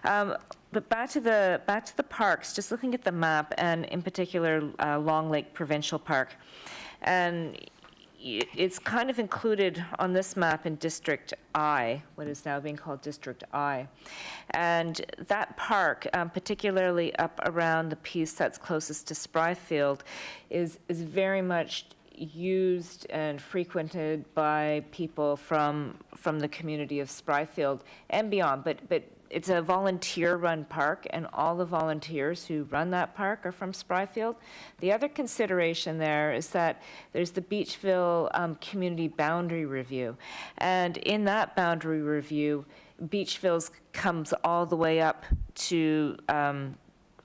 But back to the parks. Just looking at the map, and in particular, Long Lake Provincial Park, and it's kind of included on this map in District I, what is now being called District I. And that park, particularly up around the piece that's closest to Spryfield, is very much used and frequented by people from the community of Spryfield and beyond. But it's a volunteer-run park, and all the volunteers who run that park are from Spryfield. The other consideration there is that there's the Beachville Community Boundary Review. And in that boundary review, Beachville comes all the way up to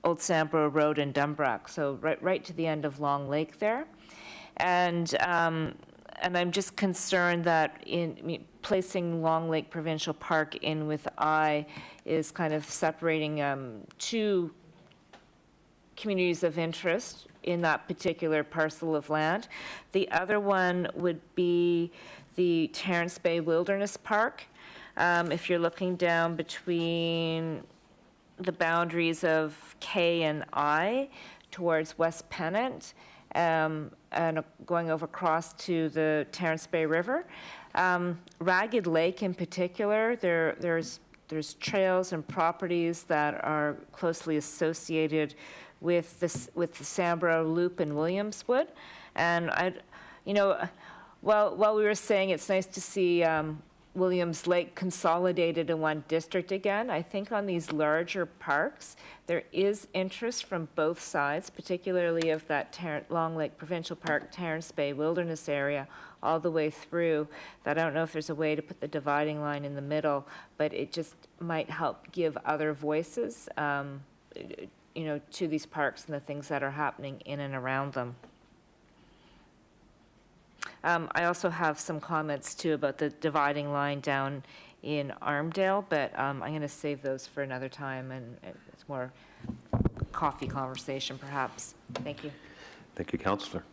Old Sambro Road and Dumbrack, so right to the end of Long Lake there. And I'm just concerned that placing Long Lake Provincial Park in with I is kind of separating two communities of interest in that particular parcel of land. The other one would be the Terrence Bay Wilderness Park. If you're looking down between the boundaries of K and I towards West Pennant, and going over across to the Terrence Bay River. Ragged Lake in particular, there's trails and properties that are closely associated with the Sambro Loop in Williamswood. And while we were saying it's nice to see Williams Lake consolidated in one district again, I think on these larger parks, there is interest from both sides, particularly of that Long Lake Provincial Park, Terrence Bay Wilderness area, all the way through. That I don't know if there's a way to put the dividing line in the middle, but it just might help give other voices, to these parks and the things that are happening in and around them. I also have some comments too about the dividing line down in Armdale, but I'm going to save those for another time, and it's more coffee conversation perhaps. Thank you. Thank you, Councillor.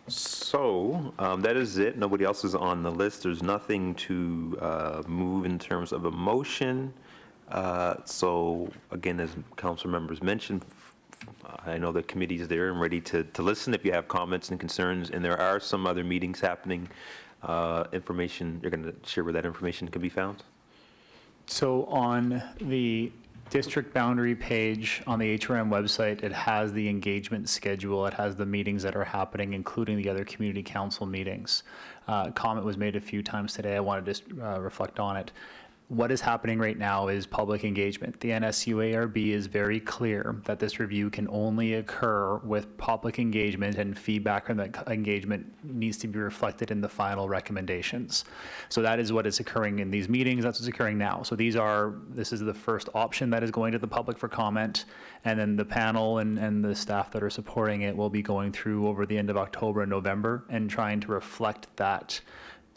So that is it. Nobody else is on the list. There's nothing to move in terms of a motion. So again, as council members mentioned, I know the committee's there and ready to listen if you have comments and concerns, and there are some other meetings happening. Information, you're going to share where that information can be found? So on the district boundary page on the HRM website, it has the engagement schedule. It has the meetings that are happening, including the other community council meetings. Comment was made a few times today. I wanted to reflect on it. What is happening right now is public engagement. The NSUARB is very clear that this review can only occur with public engagement, and feedback from that engagement needs to be reflected in the final recommendations. So that is what is occurring in these meetings. That's what's occurring now. So this is the first option that is going to the public for comment, and then the panel and the staff that are supporting it will be going through over the end of October and November and trying to reflect that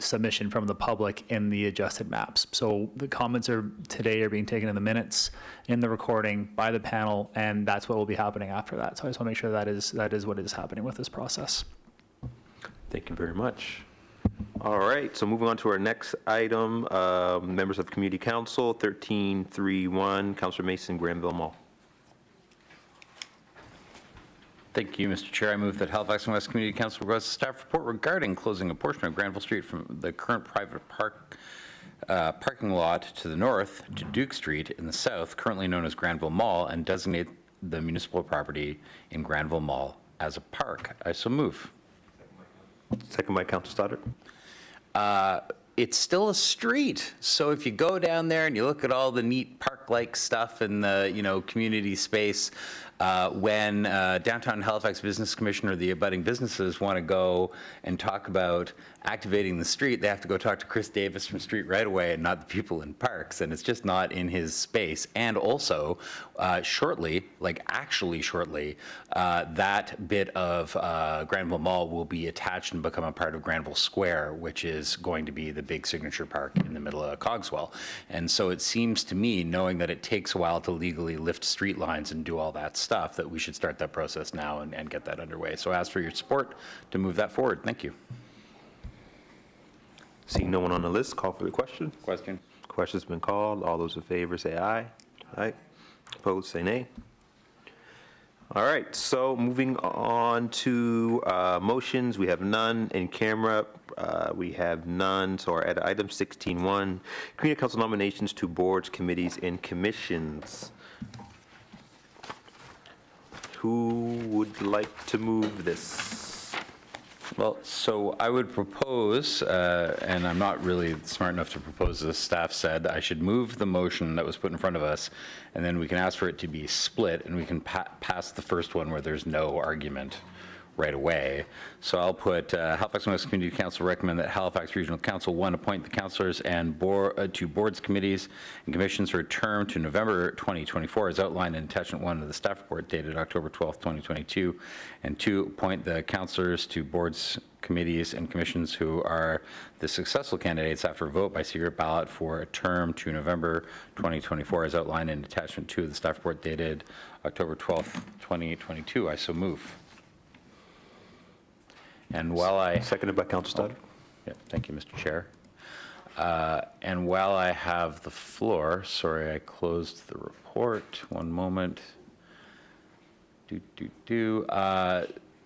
submission from the public in the adjusted maps. So the comments today are being taken in the minutes, in the recording by the panel, and that's what will be happening after that. So I just want to make sure that is what is happening with this process. Thank you very much. All right, so moving on to our next item, members of Community Council, 1331, Councillor Mason, Granville Mall. Thank you, Mr. Chair. I move that Halifax and West Community Council requests a staff report regarding closing a portion of Granville Street from the current private parking lot to the north to Duke Street in the south, currently known as Granville Mall, and designate the municipal property in Granville Mall as a park. I so move. Second by Councillor Stoddart. It's still a street. So if you go down there and you look at all the neat park-like stuff in the, community space, when Downtown Halifax Business Commission or the abutting businesses want to go and talk about activating the street, they have to go talk to Chris Davis from Street Right Away and not the people in parks, and it's just not in his space. And also, shortly, that bit of Granville Mall will be attached and become a part of Granville Square, which is going to be the big signature park in the middle of Cogswell. And so it seems to me, knowing that it takes a while to legally lift street lines and do all that stuff, that we should start that process now and get that underway. So I ask for your support to move that forward. Thank you. Seeing no one on the list, call for the question. Question. Question's been called. All those in favor say aye. Aye. Opposed, say nay. All right, so moving on to motions, we have none. In camera, we have none. So we're at item 16.1, Community Council nominations to boards, committees, and commissions. Who would like to move this? Well, so I would propose, and I'm not really smart enough to propose this, staff said I should move the motion that was put in front of us, and then we can ask for it to be split, and we can pass the first one where there's no argument right away. So I'll put Halifax West Community Council recommend that Halifax Regional Council, 1, appoint the councillors and to boards, committees, and commissions for a term to November 2024 as outlined in attachment 1 of the staff report dated October 12th, 2022, and 2, appoint the councillors to boards, committees, and commissions who are the successful candidates after a vote by secret ballot for a term to November 2024 as outlined in attachment 2 of the staff report dated October 12th, 2022. I so move. And while I... Seconded by Councillor Stoddart. Yeah, thank you, Mr. Chair. And while I have the floor, sorry, I closed the report. One moment.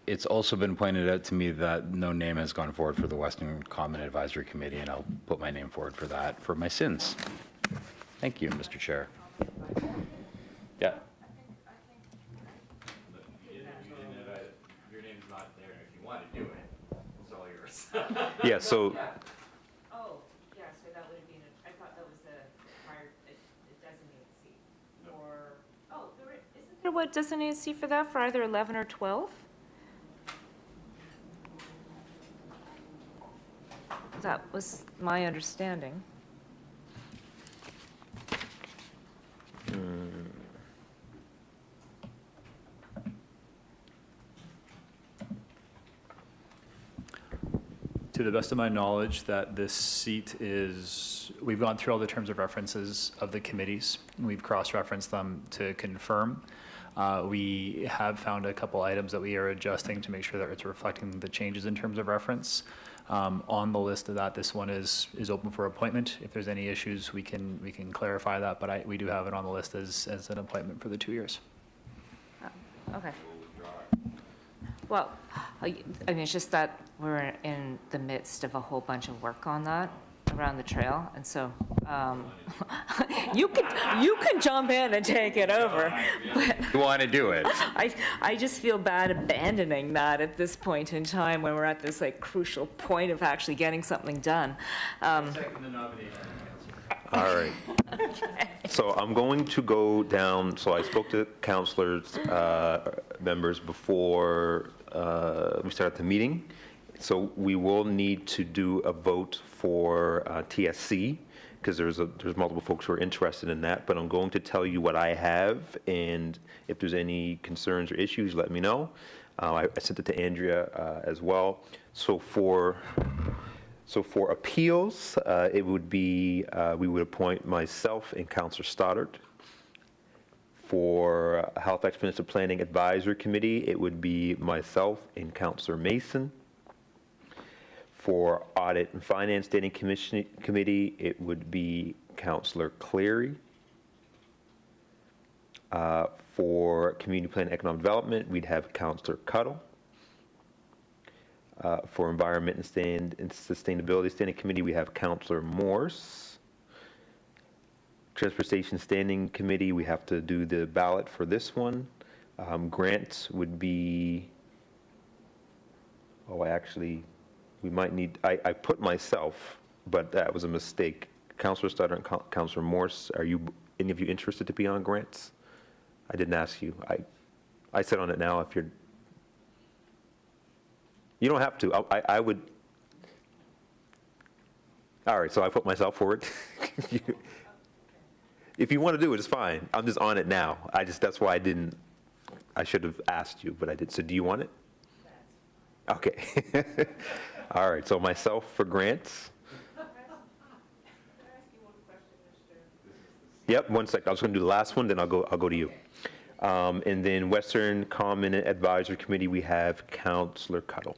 It's also been pointed out to me that no name has gone forward for the Western Common Advisory Committee, and I'll put my name forward for that for my sins. Thank you, Mr. Chair. Yeah. Yeah, so Oh, yeah, so that would have been, I thought that was a designated seat for, isn't there what designated seat for that, for either 11 or 12? That was my understanding. To the best of my knowledge, that this seat we've gone through all the terms of references of the committees. We've cross-referenced them to confirm. We have found a couple items that we are adjusting to make sure that it's reflecting the changes in terms of reference. On the list of that, this one is open for appointment. If there's any issues, we can clarify that, but we do have it on the list as an appointment for the 2 years. Okay. Well, I mean, it's just that we're in the midst of a whole bunch of work on that around the trail, and so you can jump in and take it over. But You want to do it? I just feel bad abandoning that at this point in time when we're at this like crucial point of actually getting something done. All right. So I'm going to go down, so I spoke to councilors, members before we started the meeting. So we will need to do a vote for TSC, because there's multiple folks who are interested in that, but I'm going to tell you what I have, and if there's any concerns or issues, let me know. I sent it to Andrea as well. So for appeals, it would be, we would appoint myself and Councillor Stoddard. For Halifax Municipal Planning Advisory Committee, it would be myself and Councillor Mason. For Audit and Finance Standing Committee, it would be Councillor Cleary. For Community Plan and Economic Development, we'd have Councillor Cuttle. For Environment and Sustainability Standing Committee, we have Councillor Morse. Transportation Standing Committee, we have to do the ballot for this one. Grants would be, we might need, I put myself, but that was a mistake. Councillor Stoddard and Councillor Morse, are any of you interested to be on grants? I didn't ask you. I sit on it now if you're, you don't have to. I would. All right, so I put myself forward. If you want to do it, it's fine. I'm just on it now. That's why I should have asked you, but I did. So do you want it? Okay. All right, so myself for grants. Yep, one sec. I was going to do the last one, then I'll go to you. And then Western Common Advisory Committee, we have Councillor Cuttle.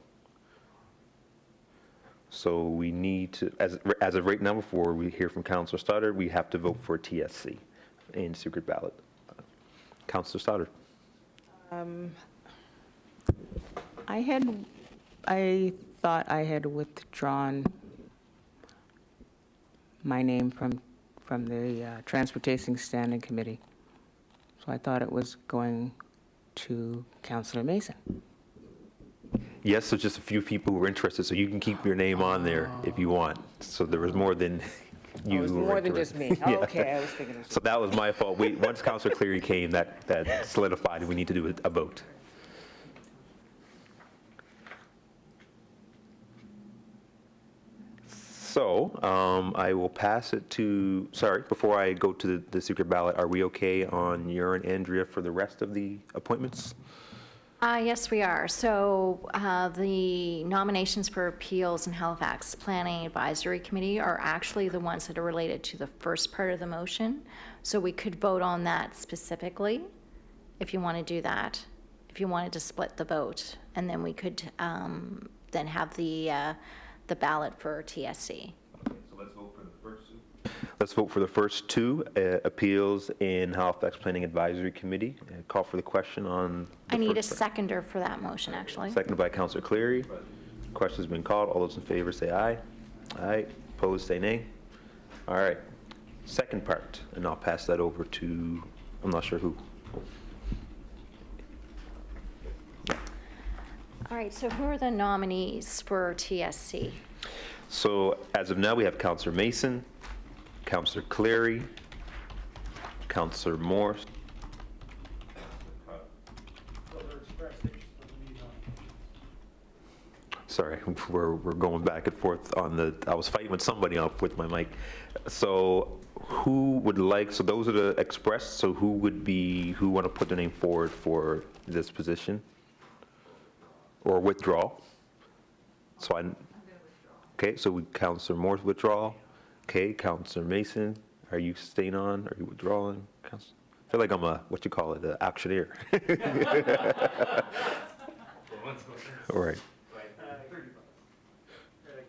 So we need to, as of right now, before we hear from Councillor Stoddard, we have to vote for TSC in secret ballot. Councillor Stoddard. I thought I had withdrawn my name from the Transportation Standing Committee. So I thought it was going to Councillor Mason. Yes, so just a few people who were interested, so you can keep your name on there if you want. So there was more than you. Oh, it was more than just me. Yeah. Oh, okay, I was thinking. So that was my fault. Once Councillor Cleary came, that solidified, and we need to do a vote. So I will pass it to, sorry, before I go to the secret ballot, are we okay on your and Andrea for the rest of the appointments? Yes, we are. So the nominations for appeals in Halifax Planning Advisory Committee are actually the ones that are related to the first part of the motion. So we could vote on that specifically if you want to do that, if you wanted to split the vote. And then we could then have the ballot for TSC. Okay, so let's vote for the first two. Let's vote for the first two, appeals in Halifax Planning Advisory Committee. Call for the question on. I need a seconder for that motion, actually. Seconded by Councillor Cleary. Question's been called. All those in favor say aye. Aye. Opposed, say nay. All right. Second part, and I'll pass that over to, I'm not sure who. All right, so who are the nominees for TSC? So as of now, we have Councillor Mason, Councillor Cleary, Councillor Morse. Sorry, we're going back and forth on I was fighting with somebody up with my mic. So who would like, so those are the expressed, so who want to put their name forward for this position? Or withdraw? So okay, so Councillor Morse withdraw. Okay, Councillor Mason, are you staying on? Are you withdrawing? I feel like I'm an auctioneer. All right.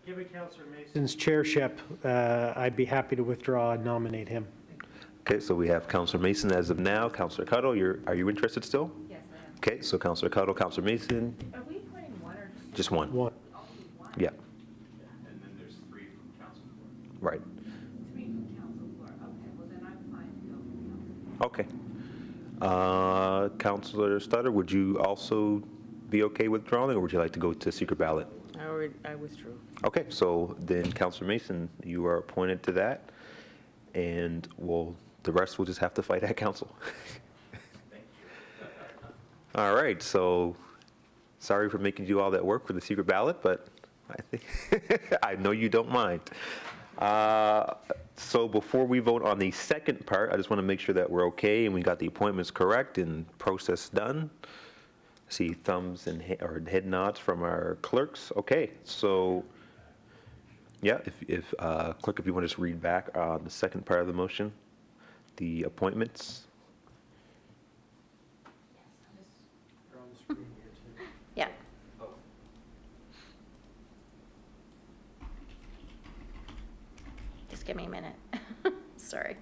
Given Councillor Mason's chairship, I'd be happy to withdraw and nominate him. Okay, so we have Councillor Mason as of now. Councillor Cuttle, are you interested still? Yes, I am. Okay, so Counselor Cuttle, Counselor Mason. Are we appointing one or two? Just one. One. Yeah, And then there's 3 from council floor. right. 3 from council floor, okay, well then I'm fine to go from council. Okay. Counselor Stutter, would you also be okay withdrawing, or would you like to go to secret ballot? I withdrew. Okay, so then Counselor Mason, you are appointed to that, and the rest will just have to fight at council. All right, so sorry for making you do all that work for the secret ballot, but I think, I know you don't mind. So before we vote on the second part, I just want to make sure that we're okay and we got the appointments correct and process done. See thumbs and or head nods from our clerks. Okay, so yeah, if clerk, if you want to just read back on the second part of the motion, the appointments. Yeah. Just give me a minute. Sorry.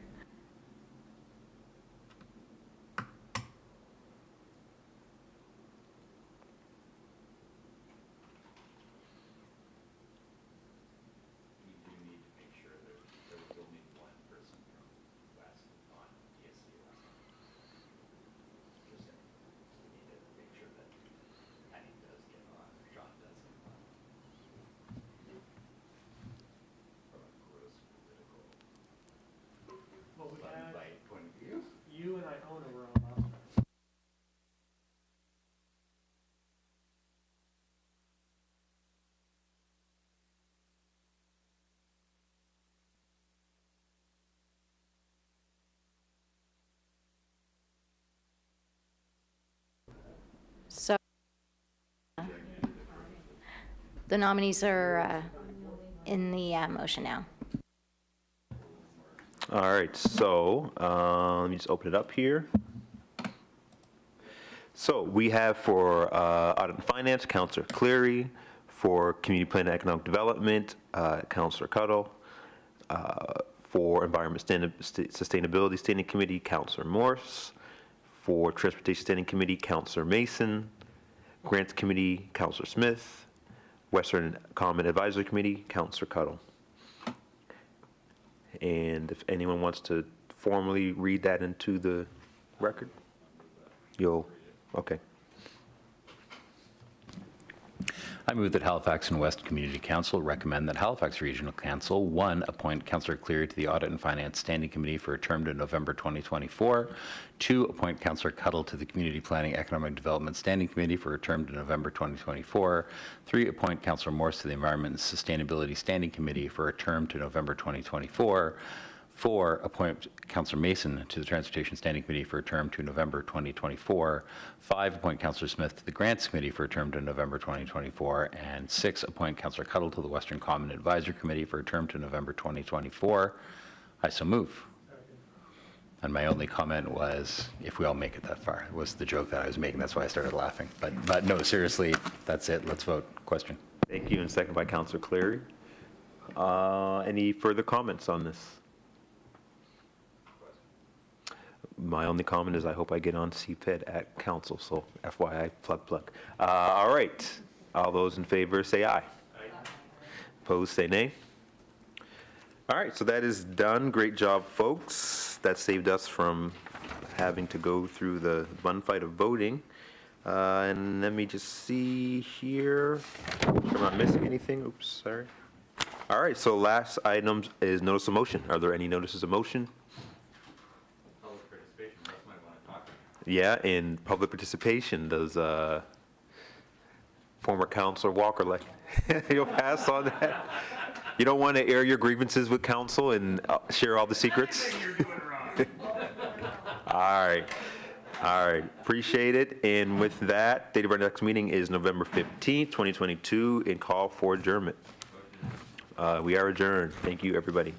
You and Iona were on last time. So the nominees are in the motion now. All right, so let me just open it up here. So we have for Audit and Finance, Counselor Cleary. For Community Plan and Economic Development, Counselor Cuttle. For Environment Sustainability Standing Committee, Counselor Morse. For Transportation Standing Committee, Counselor Mason. Grants Committee, Counselor Smith. Western Common Advisory Committee, Counselor Cuttle. And if anyone wants to formally read that into the record, okay. I move that Halifax and West Community Council recommend that Halifax Regional Council, 1, appoint Councillor Cleary to the Audit and Finance Standing Committee for a term to November 2024, 2, appoint Councillor Cuttle to the Community Planning Economic Development Standing Committee for a term to November 2024, 3, appoint Councillor Morse to the Environment and Sustainability Standing Committee for a term to November 2024, 4, appoint Councillor Mason to the Transportation Standing Committee for a term to November 2024. 5, appoint Councillor Smith to the Grants Committee for a term to November 2024. And 6, appoint Councillor Cuttle to the Western Common Advisory Committee for a term to November 2024. I so move. And my only comment was, if we all make it that far, it was the joke that I was making. That's why I started laughing. But no, seriously, that's it. Let's vote. Question. Thank you, and second by Counselor Cleary. Any further comments on this? My only comment is I hope I get on CPED at council, so FYI, plug. All right, all those in favor say aye. Aye. Opposed, say nay. All right, so that is done. Great job, folks. That saved us from having to go through the bun fight of voting. And let me just see here. Make sure I'm not missing anything. Oops, sorry. All right, so last item is notice of motion. Are there any notices of motion? Yeah, in public participation, does former Councilor Walker like, you'll pass on that? You don't want to air your grievances with council and share all the secrets? All right, appreciate it. And with that, date of our next meeting is November 15th, 2022, and call for adjournment. We are adjourned. Thank you, everybody.